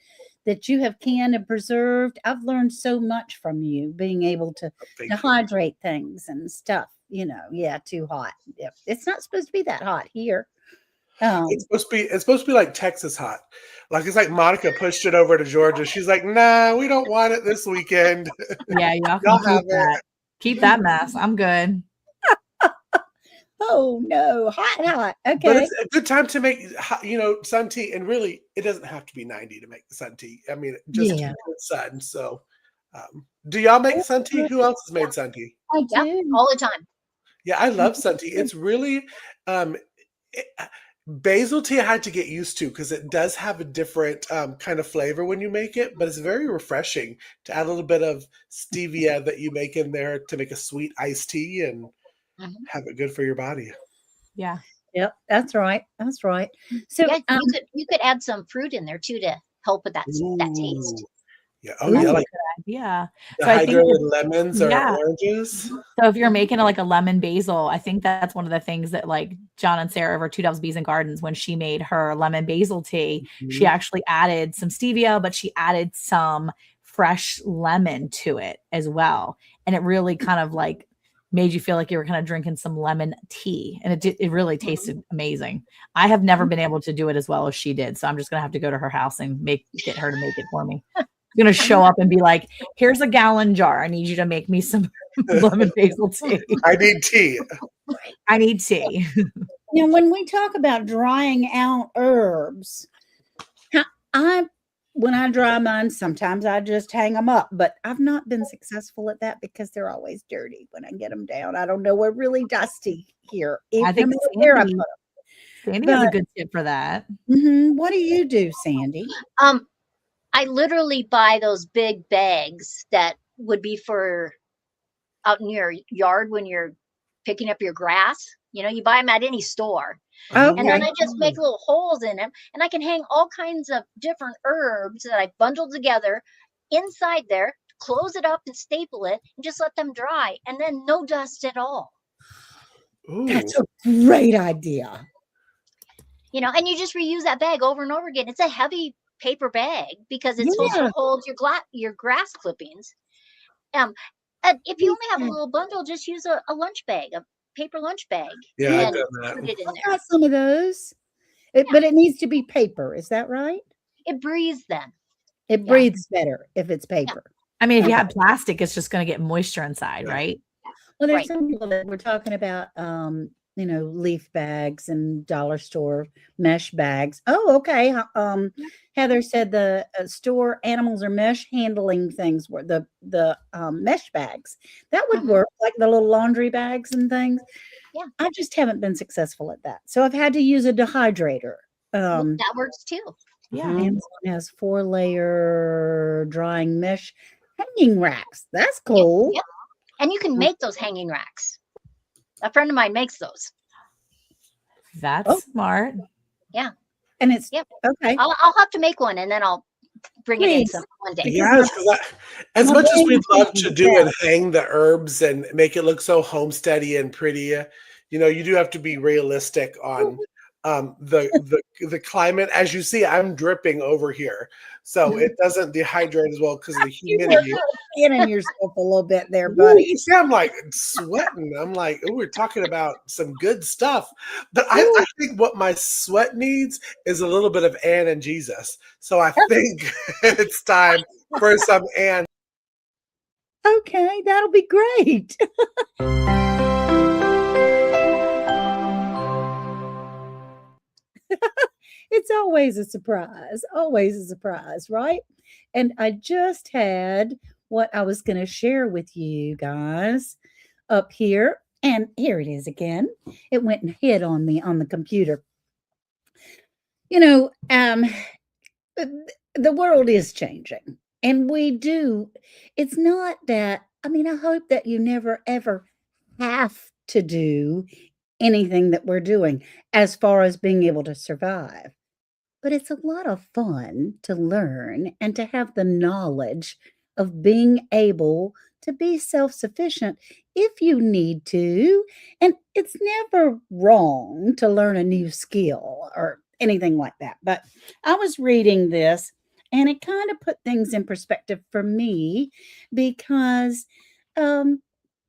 that you have canned and preserved. I've learned so much from you, being able to hydrate things and stuff. Too hot. It's not supposed to be that hot here. It's supposed to be like Texas hot. Like it's like Monica pushed it over to Georgia. She's like, nah, we don't want it this weekend. Yeah, y'all can keep that. Keep that mess. I'm good. Oh no, hot. Okay. But it's a good time to make, sun tea. And really, it doesn't have to be 90 to make the sun tea. I mean, just keep it sun. So, do y'all make sun tea? Who else has made sun tea? I do all the time. Yeah, I love sun tea. It's really, Basil tea I had to get used to because it does have a different kind of flavor when you make it, but it's very refreshing to add a little bit of stevia that you make in there to make a sweet iced tea and have it good for your body. Yeah. Yep, that's right. That's right. So Yeah, you could add some fruit in there too to help with that taste. Ooh. Yeah. Oh, yeah. Like Yeah. So I think dehydrated lemons or yeah. oranges. So if you're making like a lemon basil, I think that's one of the things that like John and Sarah over Two Doves, Bees and Gardens, when she made her lemon basil tea, she actually added some stevia, but she added some fresh lemon to it as well. And it really kind of like made you feel like you were kind of drinking some lemon tea. And it really tasted amazing. I have never been able to do it as well as she did. So I'm just going to have to go to her house and get her to make it for me. I'm going to show up and be like, here's a gallon jar. I need you to make me some lemon basil tea. I need tea. I need tea. now, when we talk about drying out herbs, when I dry mine, sometimes I just hang them up, but I've not been successful at that because they're always dirty when I get them down. I don't know, we're really dusty here. I think Sandy has a good tip for that. What do you do, Sandy? I literally buy those big bags that would be for out in your yard when you're picking up your grass. You know, you buy them at any store. Okay. And then I just make little holes in them, and I can hang all kinds of different herbs that I bundled together inside there, close it up and staple it, and just let them dry, and then no dust at all. Ooh. That's a great idea. You know, and you just reuse that bag over and over again. It's a heavy paper bag because it's supposed to hold your grass clippings. And if you only have a little bundle, just use a lunch bag, a paper lunch bag. Yeah, I've and done that. put it in I've there. got some of those, but it needs to be paper. Is that right? It breathes then. It breathes better if it's paper. I mean, if you have plastic, it's just going to get moisture inside, right? Well, there's some people that we're talking about, leaf bags and dollar store mesh bags. Oh, okay. Heather said the store animals or mesh handling things were the mesh bags. That would work, like the little laundry bags and things. Yeah. I just haven't been successful at that. So I've had to use a dehydrator. That works too. Yeah. Amazon has 4-layer drying mesh hanging racks. That's cool. Yep. And you can make those hanging racks. A friend of mine makes those. That's smart. Yeah. And it's okay. I'll have to make one, and then I'll bring it in one day. Yes, as much as we'd love to do and hang the herbs and make it look so homesteady and pretty, you do have to be realistic on the climate. As you see, I'm dripping over here, so it doesn't dehydrate as well because of the humidity. You're in yourself a little bit there, buddy. You see, I'm like sweating. I'm like, we're talking about some good stuff. But I think what my sweat needs is a little bit of Anne and Jesus. So I think it's time for some Anne. Okay, that'll be great. It's always a surprise, right? And I just had what I was going to share with you guys up here. And here it is again. It went and hid on me on the computer. The world is changing. And it's not that, I hope that you never, ever have to do anything that we're doing as far as being able to survive. But it's a lot of fun to learn and to have the knowledge of being able to be self-sufficient if you need to. And it's never wrong to learn a new skill or anything like that. But I was reading this and it kind of put things in perspective for me because my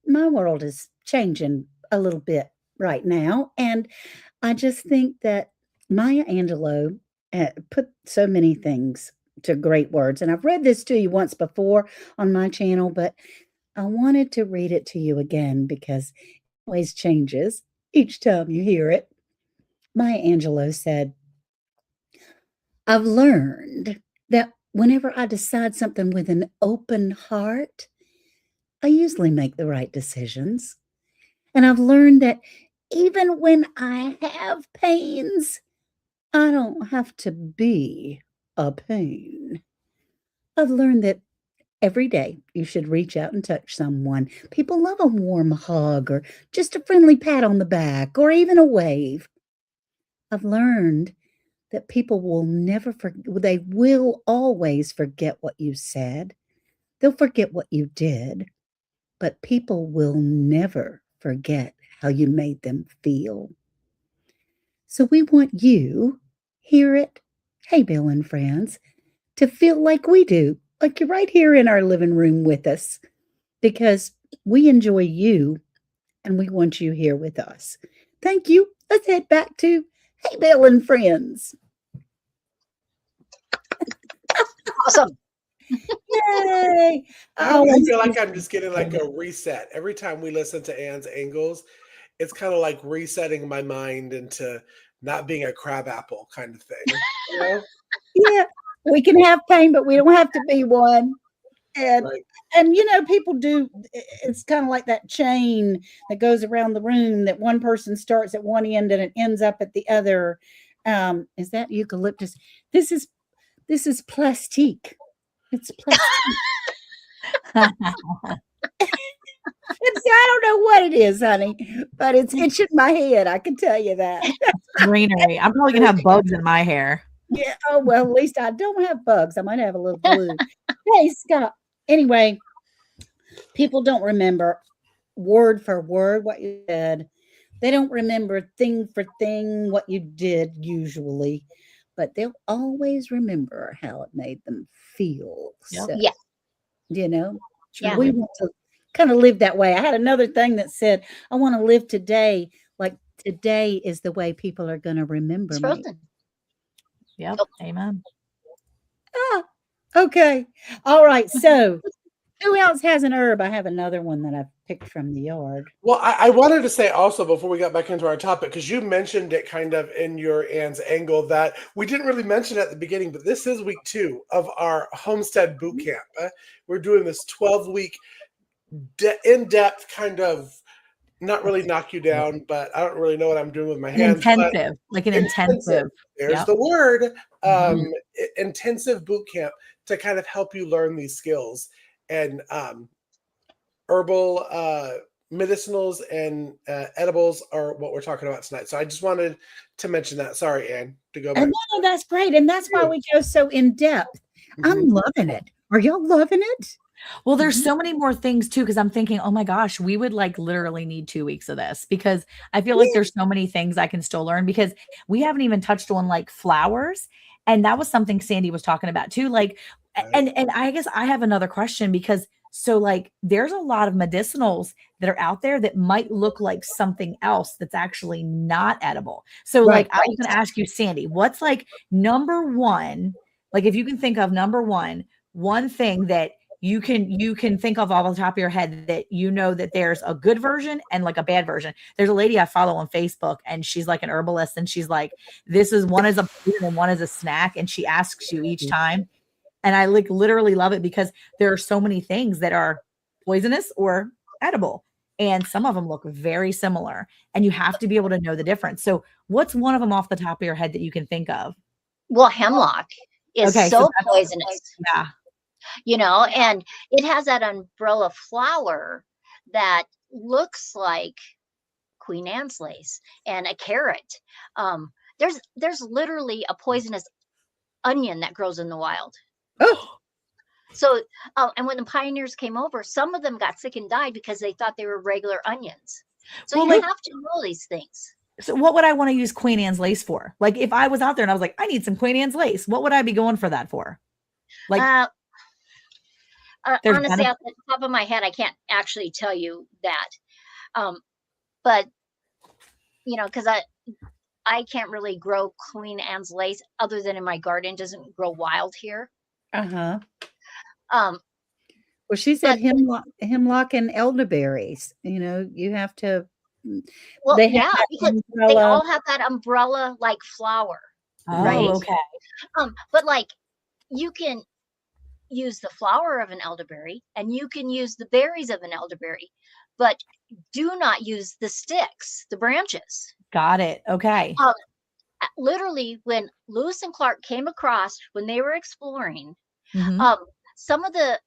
world is changing a little bit right now. And I just think that Maya Angelou put so many things to great words. And I've read this to you once before on my channel, but I wanted to read it to you again because it always changes each time you hear it. Maya Angelou said, I've learned that whenever I decide something with an open heart, I usually make the right decisions. And I've learned that even when I have pains, I don't have to be a pain. I've learned that every day you should reach out and touch someone. People love a warm hug or just a friendly pat on the back or even a wave. I've learned that people will never forget, they will always forget what you said. They'll forget what you did, but people will never forget how you made them feel. So we want you here at Hey Bale and Friends to feel like we do, like you're right here in our living room with us, because we enjoy you and we want you here with us. Thank you. Let's head back to Hey Bale and Friends. Awesome. Yay! I feel like I'm just getting like a reset. Every time we listen to Anne's angles, it's kind of like resetting my mind into not being a crabapple kind of thing. You know? Yeah, we can have pain, but we don't have to be one. And Right. and you know, people do. It's kind of like that chain that goes around the room. That one person starts at one end and it ends up at the other. Is that eucalyptus? This is plastique. It's plastique. I don't know what it is, honey, but it's itching my head. I can tell you that. Greenery. I'm probably gonna have bugs in my hair. Yeah. Oh, well, at least I don't have bugs. I might have a little glue. Hey, Scott. Anyway, people don't remember word for word what you said. They don't remember thing for thing what you did usually, but they'll always remember how it made them feel. Yep. So, Yeah. you know, Yeah. we want to kind of live that way. I had another thing that said, I want to live today like today is the way people are going to remember It's me. frozen. Yep. Amen. Ah, okay. All right. So who else has an herb? I have another one that I picked from the yard. Well, I wanted to say also before we got back into our topic, because you mentioned it kind of in your Anne's angle that we didn't really mention at the beginning, but this is week 2 of our Homestead Bootcamp. We're doing this 12-week in-depth kind of, not really knock you down, but I don't really know what I'm doing with my hands. Intensive, like an intensive. There's Yep. the word. Mhm. Intensive boot camp to kind of help you learn these skills. And herbal medicinals and edibles are what we're talking about tonight. So I just wanted to mention that. Sorry, Anne, to go back. And no, that's great. And that's why we go so in depth. I'm loving it. Are y'all loving it? Well, there's so many more things too, because I'm thinking, oh my gosh, we would like literally need 2 weeks of this, because I feel like there's so many things I can still learn, because we haven't even touched on like flowers. And that was something Sandi was talking about too. Like, and I guess I have another question, because so like there's a lot of medicinals that are out there that might look like something else that's actually not edible. So like I was going to ask you, Sandi, what's like number one, like if you can think of number one thing that you can think of off the top of your head that you know that there's a good version and like a bad version. There's a lady I follow on Facebook, and she's like an herbalist, and she's like, this is one is a food and one is a snack, and she asks you each time. And I like literally love it, because there are so many things that are poisonous or edible, and some of them look very similar, and you have to be able to know the difference. So what's one of them off the top of your head that you can think of? Well, hemlock is so poisonous. Yeah. You know, and it has that umbrella flower that looks like Queen Anne's lace and a carrot. There's literally a poisonous onion that grows in the wild. Oh, so and when the pioneers came over, some of them got sick and died because they thought they were regular onions. So you have to know these things. So what would I want to use Queen Anne's lace for? Like if I was out there and I was like, I need some Queen Anne's lace, what would I be going for that for? Like honestly, off the top of my head, I can't actually tell you that. But you know, because I can't really grow Queen Anne's lace other than in my garden. It doesn't grow wild here. Well, she said hemlock and elderberries. You know, you have to. Well, because they all have that umbrella like flower, right? Okay. But like you can use the flower of an elderberry and you can use the berries of an elderberry, but do not use the sticks, the branches. Got it. Okay. literally when Lewis and Clark came across, when they were exploring, Mhm. some of the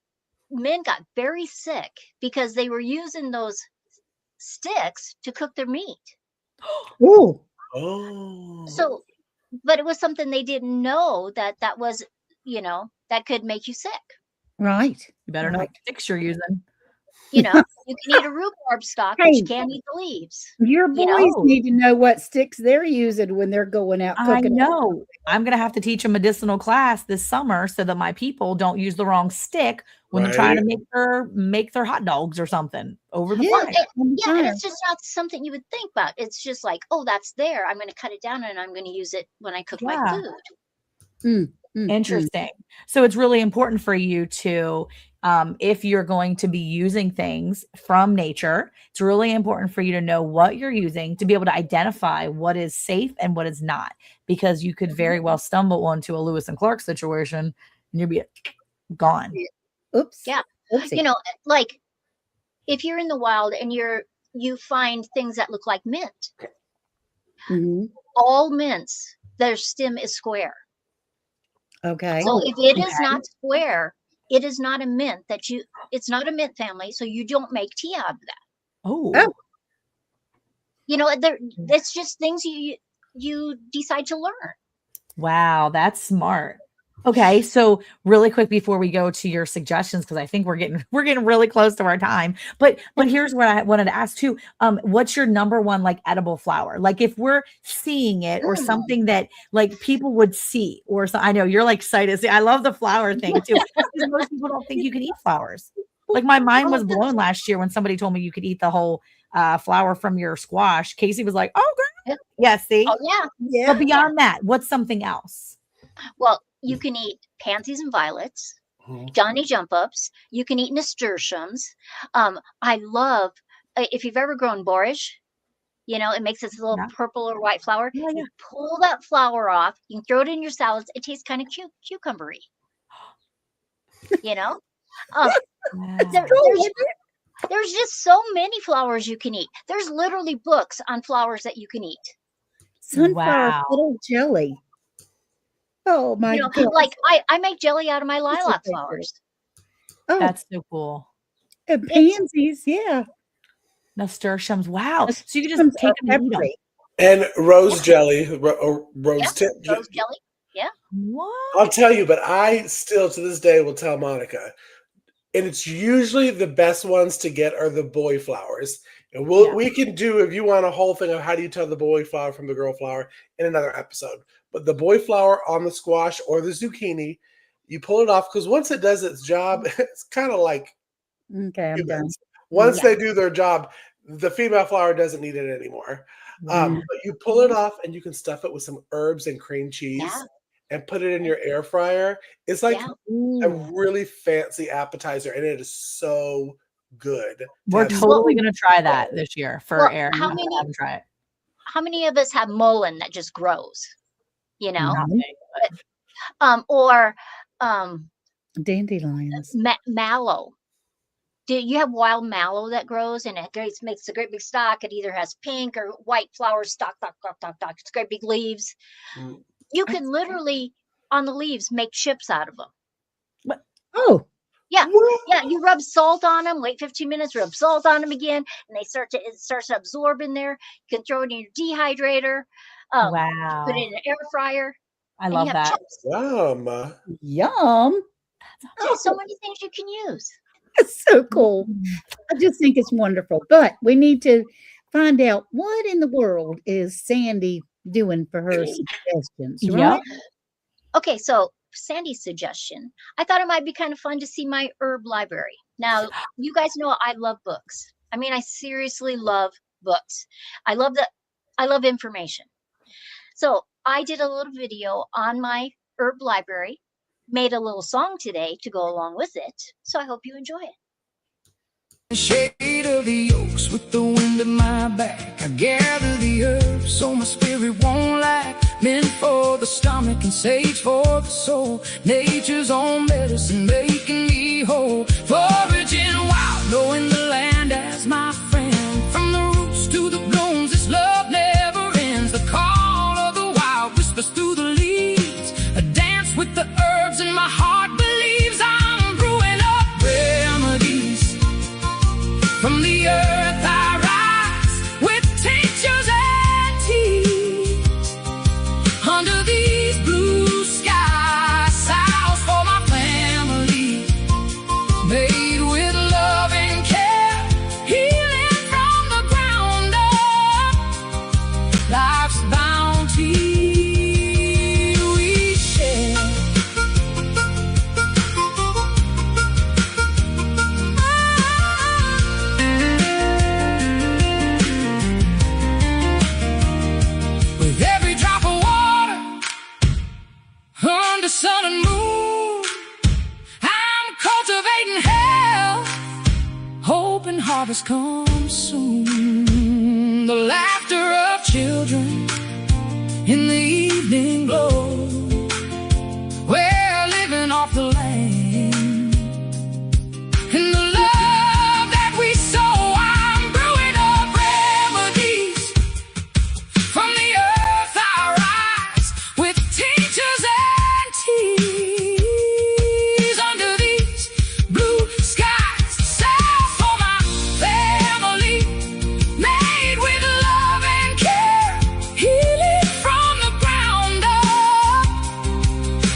men got very sick because they were using those sticks to cook their meat. Oh, Oh. So, but it was something they didn't know that was, that could make you sick. right. You better know Right. what sticks you're using. You can eat a rhubarb stalk, but you Hey. can't eat the leaves. Your You know? boys need to know what sticks they're using when they're going out I cooking. know. I'm going to have to teach a medicinal class this summer so that my people don't use the wrong stick when they're trying to make their hot dogs or something over the Yeah. fire. And it's just not something you would think about. It's just like, oh, that's there. I'm going to cut it down and I'm going to use it when I cook my Yeah. food. Interesting. So it's really important for you to, if you're going to be using things from nature, it's really important for you to know what you're using to be able to identify what is safe and what is not, because you could very well stumble onto a Lewis and Clark situation and you'll be gone. Oops. Yeah. Oopsie. Like if you're in the wild and you find things that look like mint, Mhm. all mints, their stem is square. Okay. So if it is not square, it is not a mint it's not a mint family. So you don't make tea out of that. Oh. It's just things you decide to learn. Wow, that's smart. Okay, so really quick before we go to your suggestions, because I think we're getting really close to our time. But here's what I wanted to ask too. What's your number one like edible flower? Like if we're seeing it or something that like people would see, or so I know you're like excited. See, I love the flower thing too. Because most people don't think you can eat flowers. Like my mind was blown last year when somebody told me you could eat the whole flower from your squash. Cayce was like, "Oh, girl, yeah, see, Oh yeah. Yeah. But beyond that, what's something else?" Well, you can eat pansies and violets, Johnny jump ups. You can eat nasturtiums. I love if you've ever grown borage. It makes this little purple or white flower. Yeah. You pull that flower off. You can throw it in your salads. It tastes kind of cucumbery. Wow. There's just so many flowers you can eat. There's literally books on flowers that you can eat. Sunflower petal jelly. Oh my God. Like I make jelly out of my lilac flowers. Oh, That's so cool. and pansies, yeah. Nasturtiums. Wow. So you can Nasturtiums just take are them and eat them. peppery. And rose jelly, rose tip. Rose jelly. Yeah. What? I'll tell you, but I still to this day will tell Monica, and it's usually the best ones to get are the boy flowers. And we can do, if you want a whole thing of how do you tell the boy flower from the girl flower in another episode. But the boy flower on the squash or the zucchini, you pull it off because once it does its job, it's kind of like Okay, I'm done. once they do their job, the female flower doesn't need it anymore. But you pull it off and you can stuff it with some herbs and cream cheese and put it in your air fryer. It's like a really fancy appetizer, and it is so good. We're totally going to try that this year for air. How many of us have mullein that just grows? Or dandelions. Mallow. Do you have wild mallow that grows and it makes a great big stalk? It either has pink or white flowers, stalk. It's great big leaves. You can literally on the leaves make chips out of them. Oh, yeah. You rub salt on them. Wait 15 minutes. Rub salt on them again, and it starts to absorb in there. You can throw it in your dehydrator. Wow. Put it in an air fryer. I love that. Yum. There's so many things you can use. That's so cool. I just think it's wonderful. But we need to find out what in the world is Sandi doing for her suggestions, right? Okay, so Sandi's suggestion. I thought it might be kind of fun to see my herb library. Now, you guys know I love books. I mean, I seriously love books. I love information. So I did a little video on my herb library, made a little song today to go along with it. So I hope you enjoy it. Shade of the oaks with the wind at my back, I gather the herbs so my spirit won't lack. Mint for the stomach and sage for the soul. Nature's own medicine making me whole. Foraging wild, knowing the land as my friend. From the roots to the blooms, this love never ends. The call of the wild with every drop of water under sun and moon. I'm cultivating health, hoping harvest comes soon. The laughter of children in the evening glow, we're living off the land, and the love that we sow. I'm brewing up remedies from the earth. I rise with tinctures and teas under these blue skies. Self for my family, made with love and care, healing from the ground up.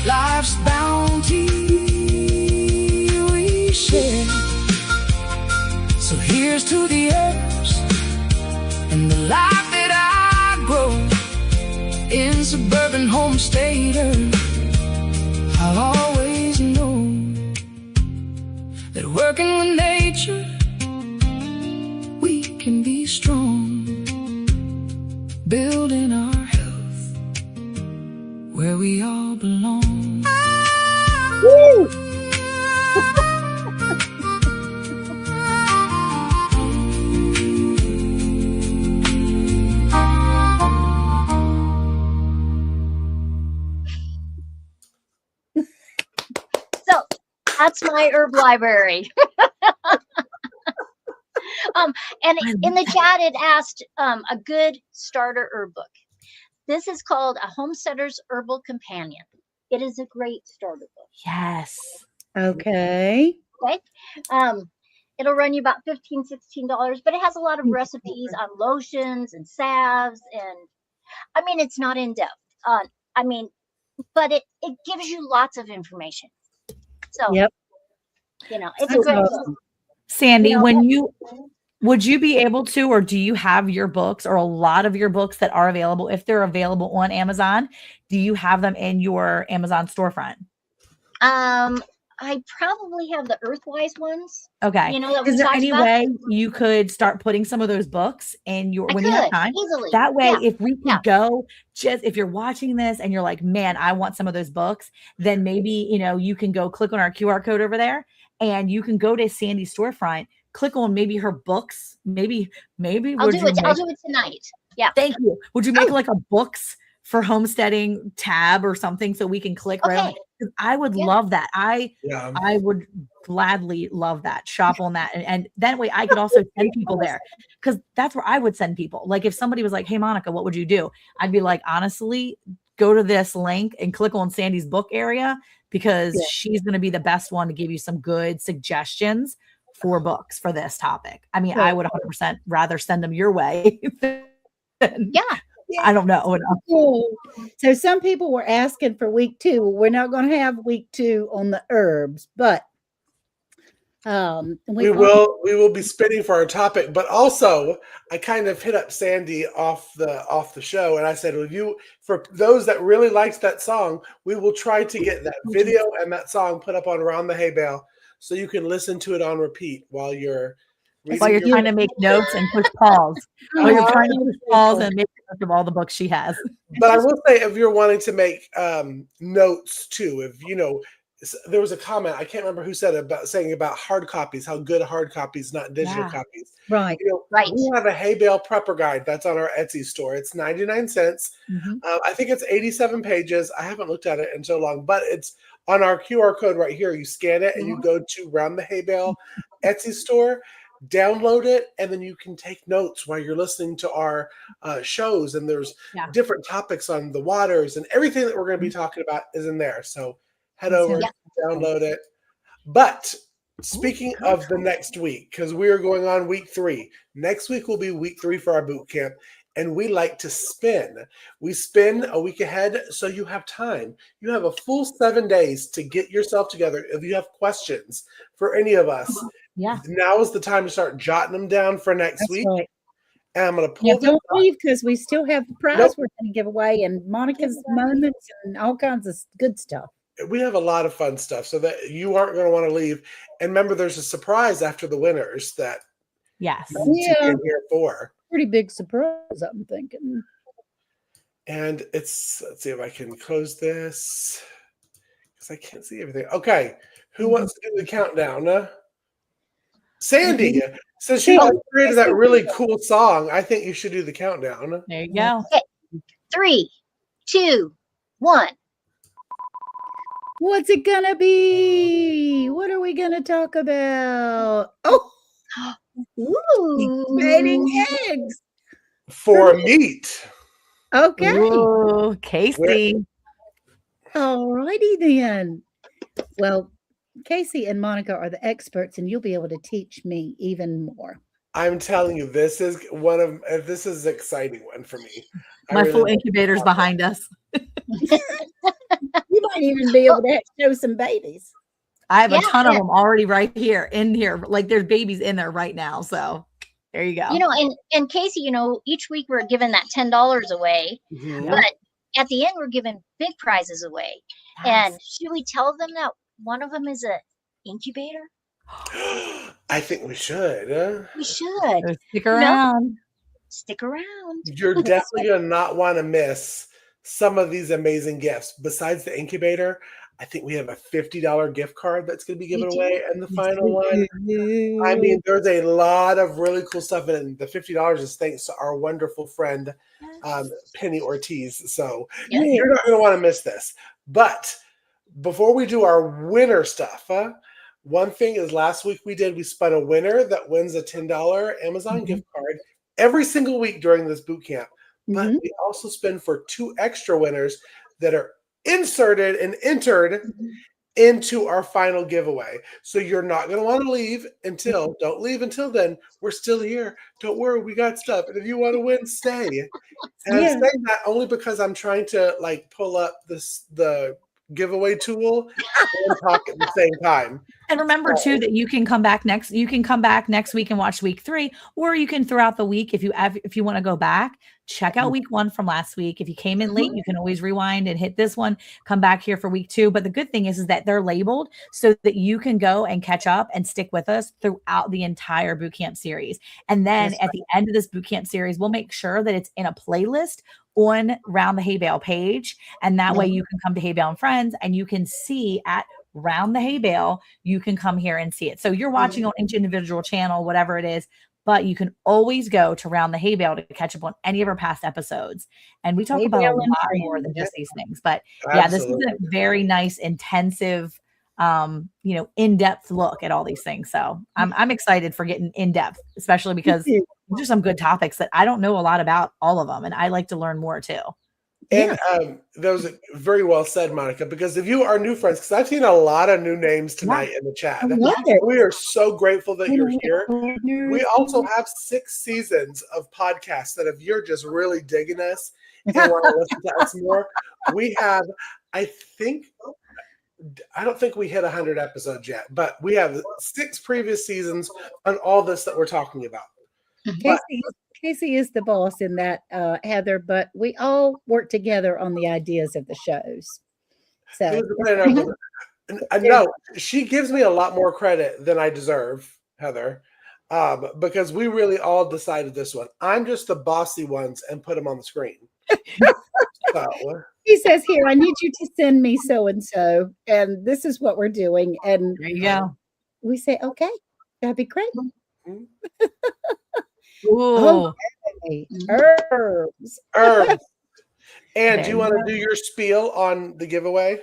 Life's bounty we share. So here's to the herbs and the life that I grow in suburban homesteader. I'll always know that working with nature, we can be strong, building our health where we all belong. Woo! So that's my herb library. And in the chat, it asked a good starter herb book. This is called A Homesteader's Herbal Companion. It is a great starter book. Yes. Okay. Okay. It'll run you about $15, $16, but it has a lot of recipes on lotions and salves. And I mean, it's not in depth. I mean, but it gives you lots of information. So, Yep. you know, it's a That's great awesome. Sandy, You know, when you would you be able to, or do you have your books or a lot of your books that are available? If they're available on Amazon, do you have them in your Amazon storefront? I probably have the Earthwise ones. Okay. You know, that we Is there talked any about. way you could start putting some of those books in your I when you have could time? easily. That way, Yeah. if we could Yeah. go, just if you're watching this and you're like, man, I want some of those books, then maybe, you know, you can go click on our QR code over there and you can go to Sandy's storefront, click on maybe her books. Maybe I'll would do you it. I'll make, do it tonight. Yeah. thank you. Would you make like a books for homesteading tab or something so we can click right on Okay. it? 'Cause I would Yeah. love that. I would gladly love that. Shop on that. And that way I could also send people there, because that's where I would send people. Like if somebody was like, hey, Monica, what would you do? I'd be like, honestly, go to this link and click on Sandy's book area, because Yeah. she's going to be the best one to give you some good suggestions for books for this topic. I mean, Sure. I would 100% rather send them your way than, Yeah. I don't know. Cool. So some people were asking for week 2. Well, we're not going to have week 2 on the herbs, but we will be spinning for our topic. But also, I kind of hit up Sandy off the show, and I said, "Well, for those that really liked that song, we will try to get that video and that song put up on Around the Hay Bale, so you can listen to it on repeat while you're trying to make notes and push pause. While you're trying to push pause and make notes of all the books she has. But I will say, if you're wanting to make notes too, if you know, there was a comment, I can't remember who said it, about hard copies, how good hard copies, not digital copies. Right. You know, Right. we have a hay bale prepper guide that's on our Etsy store. It's 99 cents. I think it's 87 pages. I haven't looked at it in so long, but it's on our QR code right here. You scan it and you go to Round the Hay Bale Etsy store, download it, and then you can take notes while you're listening to our shows. And there's different topics on the waters, and everything that we're going to be talking about is in there. So head over, download it. But speaking of the next week, because we are going on week 3, next week will be week 3 for our boot camp. And we like to spin. We spin a week ahead, so you have time. You have a full 7 days to get yourself together. If you have questions for any of us, now is the time to start jotting them down for next week. Right. And I'm going to pull them don't leave, because we still have the prize we're going to give away, and Monica's moments and all kinds of good stuff. We have a lot of fun stuff, so that you aren't going to want to leave. And remember, there's a surprise after the winners that you need to be here for. Pretty big surprise, I'm thinking. And let's see if I can close this because I can't see everything. Okay. Who wants to do the countdown? Sandi, since you created that really cool song, I think you should do the countdown. There you go. Okay. 3, 2, 1. What's it gonna be? What are we gonna talk about? Oh, mating eggs For meat. Okay. Ooh, Cayce. All righty then. Well, Cayce and Monica are the experts, and you'll be able to teach me even more. I'm telling you, this is an exciting one for me. My full incubator's behind us. You might even be able to show some babies. I have a ton of them already right here in here. Like there's babies in there right now. So there you go. You know, and Cayce, you know, each week we're giving that $10 away, but at the end we're giving big prizes away. Yes. And should we tell them that one of them is an incubator? I think we should. We should. So stick around. Stick around. You're definitely going to not want to miss some of these amazing gifts. Besides the incubator, I think we have a $50 gift card that's going to be given away in the final one. I mean, there's a lot of really cool stuff in it. And the $50 is thanks to our wonderful friend, Penny Ortiz. So you're not going to want to miss this. But before we do our winner stuff, one thing is last week we spun a winner that wins a $10 Amazon gift card every single week during this boot camp. But we also spin for 2 extra winners that are inserted and entered into our final giveaway. So you're not going to want to leave don't leave until then. We're still here. Don't worry, we got stuff. And if you want to win, stay. And I'm saying that only because I'm trying to like pull up the giveaway tool and talk at the same time. And remember too that you can come back next week and watch week 3, or you can throughout the week if you want to go back, check out week 1 from last week. If you came in late, you can always rewind and hit this one, come back here for week 2. But the good thing is that they're labeled so that you can go and catch up and stick with us throughout the entire bootcamp series. And then at the end of this bootcamp series, we'll make sure that it's in a playlist on Round the Hay Bale page. And that way you can come to Hay Bale and Friends and you can see at Round the Hay Bale, you can come here and see it. So you're watching on each individual channel, whatever it is, but you can always go to Round the Hay Bale to catch up on any of our past episodes. And we talk about a lot more than just these things. But this is a very nice, intensive, in-depth look at all these things. So I'm excited for getting in-depth, especially because these are some good topics that I don't know a lot about all of them. And I like to learn more too. And that was very well said, Monica, because if you are new friends, because I've seen a lot of new names tonight in the chat. We are so grateful that you're here. We also have 6 seasons of podcasts that if you're just really digging us and want to listen to us more, we have, I don't think we hit 100 episodes yet, but we have 6 previous seasons on all this that we're talking about. Cayce is the boss in that, Heather, but we all work together on the ideas of the shows. So no, she gives me a lot more credit than I deserve, Heather, because we really all decided this one. I'm just the bossy ones and put them on the screen. He says here, I need you to send me so-and-so, and this is what we're doing. And there you go. We say, okay, that'd be great. Ooh. Okay. Herbs. And do you want to do your spiel on the giveaway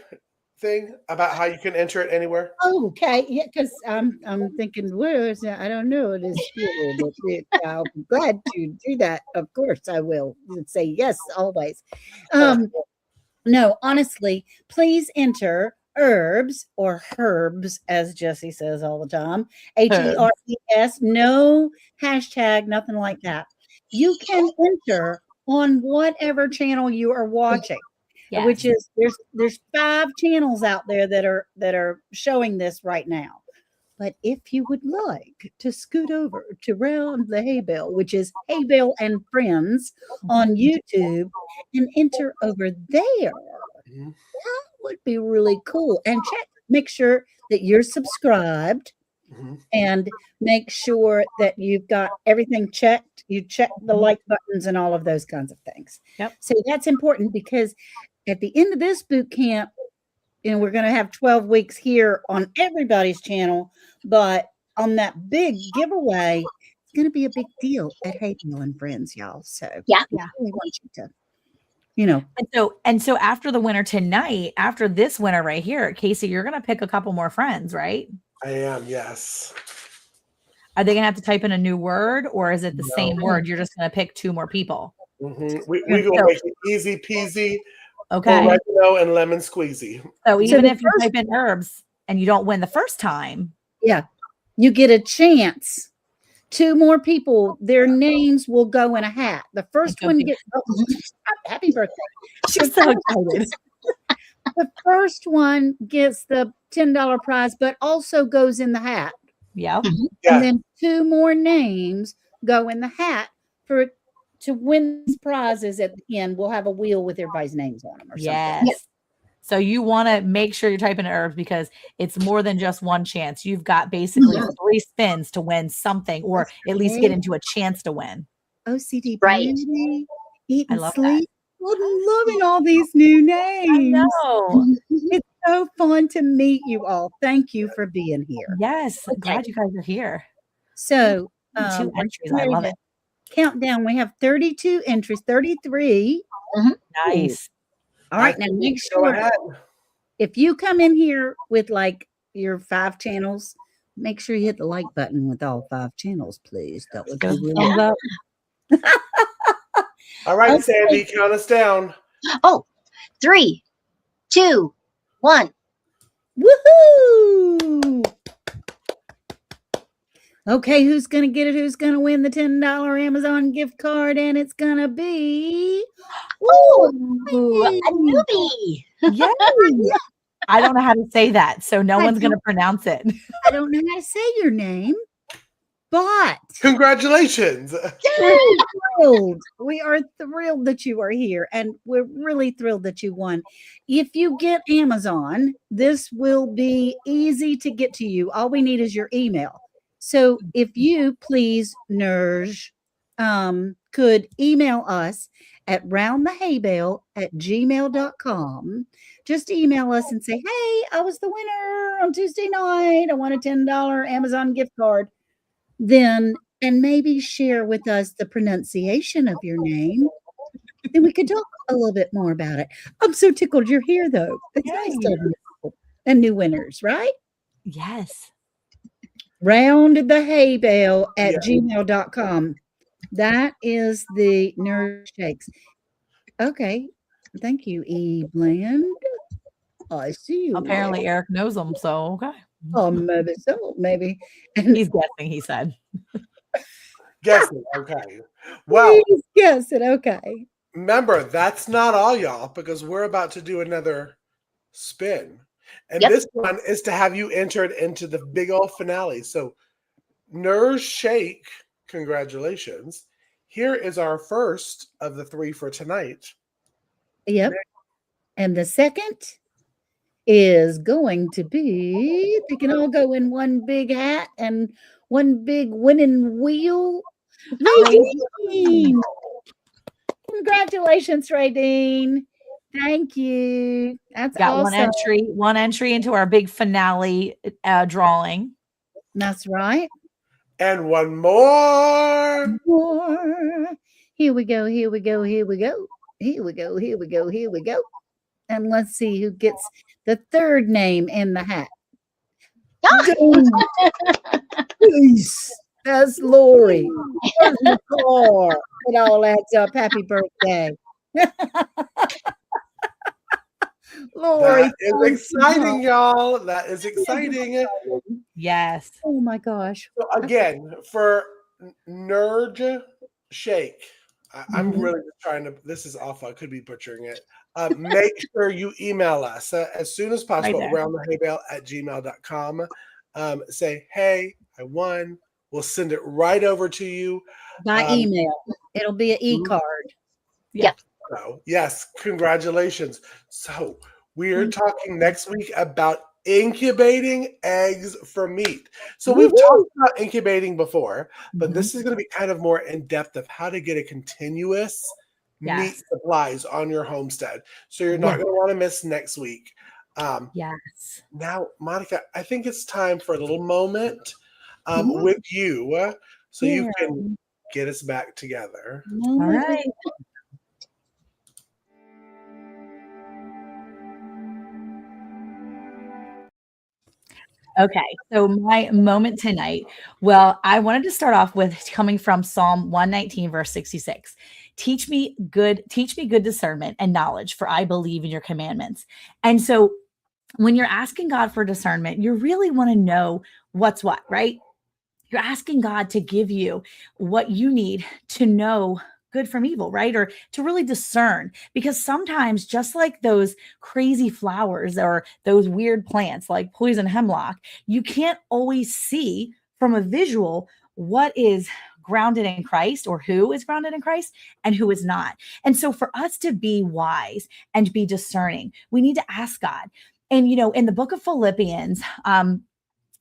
thing about how you can enter it anywhere? Okay, yeah, because I'm thinking, where is that? I don't know this spiel, but I'm glad to do that. Of course, I will say yes always. No, honestly, please enter herbs or herbs, as Jesse says all the time. HERBS, no hashtag, nothing like that. You can enter on whatever channel you are watching, which is there's 5 channels out there that are showing this right now. But if you would like to scoot over to Round the Hay Bale, which is Hay Bale and Friends on YouTube, and enter over there, that would be really cool. And make sure that you're subscribed Mhm. and make sure that you've got everything checked. You check the like buttons and all of those kinds of things. Yep. So that's important because at the end of this boot camp, we're going to have 12 weeks here on everybody's channel, but on that big giveaway, it's going to be a big deal at Herbal and Friends, y'all. So Yeah. we really want you to, you know. And so after the winner tonight, after this winner right here, Cayce, you're going to pick a couple more friends, right? I am, yes. Are they going to have to type in a new word, or is it the No. same word? You're just going to pick 2 more people. We gonna make it easy peasy. Okay. Oregano and lemon squeezy. So even the if you type in herbs and you don't win the first time, You get a chance. 2 more people, their names will go in a hat. The first one gets happy birthday. she's so excited. The first one gets the $10 prize, but also goes in the hat. Yeah. Yeah. And then 2 more names go in the hat to win these prizes at the end. We'll have a wheel with everybody's names on them or something. Yes. So you want to make sure you're typing in herbs because it's more than just one chance. You've got basically 3 spins to win something, or at least get into a chance to win. OCD Right. beauty, eat I and love sleep. I'm loving all these new names. I know. It's so fun to meet you all. Thank you for being here. Yes. I'm glad you guys are here. So 2 entries. I love it. Countdown. We have 32 entries, 33. Nice. All right. Now make sure if you come in here with like your 5 channels, make sure you hit the like button with all 5 channels, please. That would be really Thumbs up. All right, Okay. Sandi, count us down. Oh, 3, 2, 1. Woohoo! Okay, who's gonna get it? Who's gonna win the $10 Amazon gift card? And it's gonna be Ooh, a newbie. Yay. I don't know how to say that, so no one's going to pronounce it. I don't know how to say your name, but Congratulations. thrilled. We are thrilled that you are here, and we're really thrilled that you won. If you get Amazon, this will be easy to get to you. All we need is your email. So if you please, Nerj, could email us at roundthehaybale@gmail.com. Just email us and say, hey, I was the winner on Tuesday night. I won a $10 Amazon gift card. Then, and maybe share with us the pronunciation of your name. Then we could talk a little bit more about it. I'm so tickled you're here, though. It's nice to have you and new winners, right? Yes. roundthehaybale@gmail.com. That is the Nerd Shakes. Okay. Thank you, E. Bland. I see you. Apparently Eric knows them, so okay. Oh, maybe so. Maybe. And He's guessing, he said. Guessing. Okay. Well, please guess it. Okay. remember, that's not all, y'all, because we're about to do another spin. And Yep. this one is to have you entered into the big old finale. So, Nurse Shake, congratulations. Here is our first of the 3 for tonight. Yep. And the second is going to be, they can all go in one big hat and one big winning wheel. Radine. Congratulations, Radine. Thank you. That's Got awesome. one entry into our big finale drawing. That's right. And one more. More. Here we go. Here we go. Here we go. Here we go. Here we go. Here we go. And let's see who gets the third name in the hat. Peace. That's Lori. There's the car. It all adds up. Happy birthday. Lori. That is exciting, y'all. That is exciting. Yes. Oh my gosh. So again, for Nerd Shake, I'm really trying to, this is awful. I could be butchering it. Make sure you email us as soon as possible, Right there. roundthehaybale@gmail.com. Say, hey, I won. We'll send it right over to you. By email. It'll be an e-card. So, yes, congratulations. So we're talking next week about incubating eggs for meat. So Woo-hoo. we've talked about incubating before, but Mhm. this is going to be kind of more in depth of how to get a continuous meat Yes. supplies on your homestead. So you're not Yeah. going to want to miss next week. Yes. Now, Monica, I think it's time for a little moment with you so you can get us back together. All right. Okay, so my moment tonight, well, I wanted to start off with coming from Psalm 119, verse 66. Teach me good discernment and knowledge, for I believe in your commandments. And so when you're asking God for discernment, you really want to know what's what, right? You're asking God to give you what you need to know good from evil, right? Or to really discern, because sometimes, just like those crazy flowers or those weird plants like poison hemlock, you can't always see from a visual what is grounded in Christ, or who is grounded in Christ and who is not. And so for us to be wise and be discerning, we need to ask God. And, in the book of Philippians,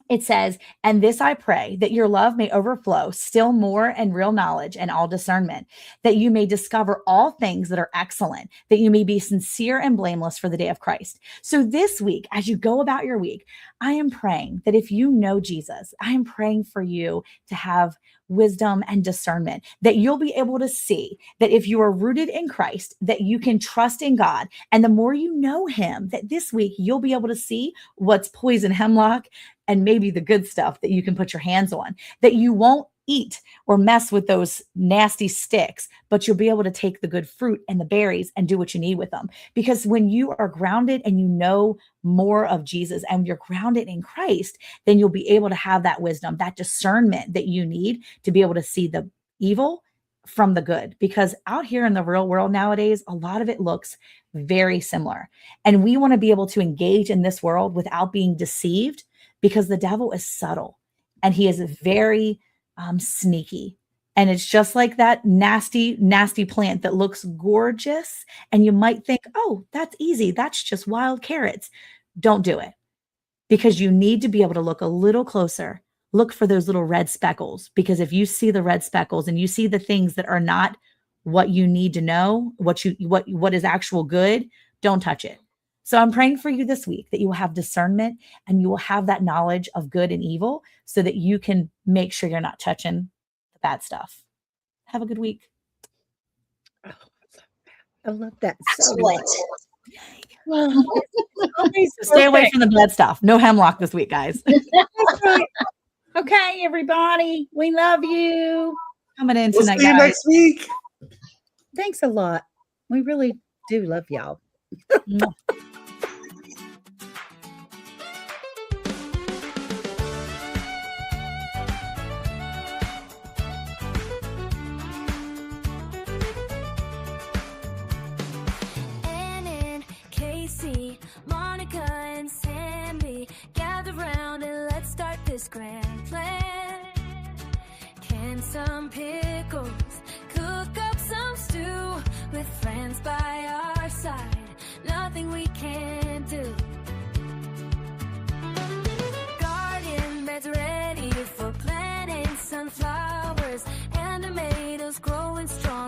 it says, and this I pray, that your love may overflow still more in real knowledge and all discernment, that you may discover all things that are excellent, that you may be sincere and blameless for the day of Christ. So this week, as you go about your week, I am praying that if you know Jesus, I am praying for you to have wisdom and discernment, that you'll be able to see that if you are rooted in Christ, that you can trust in God. And the more you know him, that this week you'll be able to see what's poison hemlock and maybe the good stuff that you can put your hands on, that you won't eat or mess with those nasty sticks, but you'll be able to take the good fruit and the berries and do what you need with them. Because when you are grounded and you know more of Jesus and you're grounded in Christ, then you'll be able to have that wisdom, that discernment that you need to be able to see the evil from the good. Because out here in the real world nowadays, a lot of it looks very similar. And we want to be able to engage in this world without being deceived, because the devil is subtle and he is very sneaky. And it's just like that nasty, nasty plant that looks gorgeous. And you might think, oh, that's easy. That's just wild carrots. Don't do it, because you need to be able to look a little closer. Look for those little red speckles, because if you see the red speckles and you see the things that are not what you need to know, what is actual good, don't touch it. So I'm praying for you this week that you will have discernment and you will have that knowledge of good and evil so that you can make sure you're not touching the bad stuff. Have a good week. I love that so Excellent. much. Stay away from the bad stuff. No hemlock this week, guys. That's right. Okay, everybody. We love you. Coming in We'll tonight, see you guys. next week. Thanks a lot. We really do love y'all. Mwah. Ann and Cayce, Monica and Sandi, gather round and let's start this grand plan. Can some pickles, cook up some stew with friends by our side. Nothing we can't do.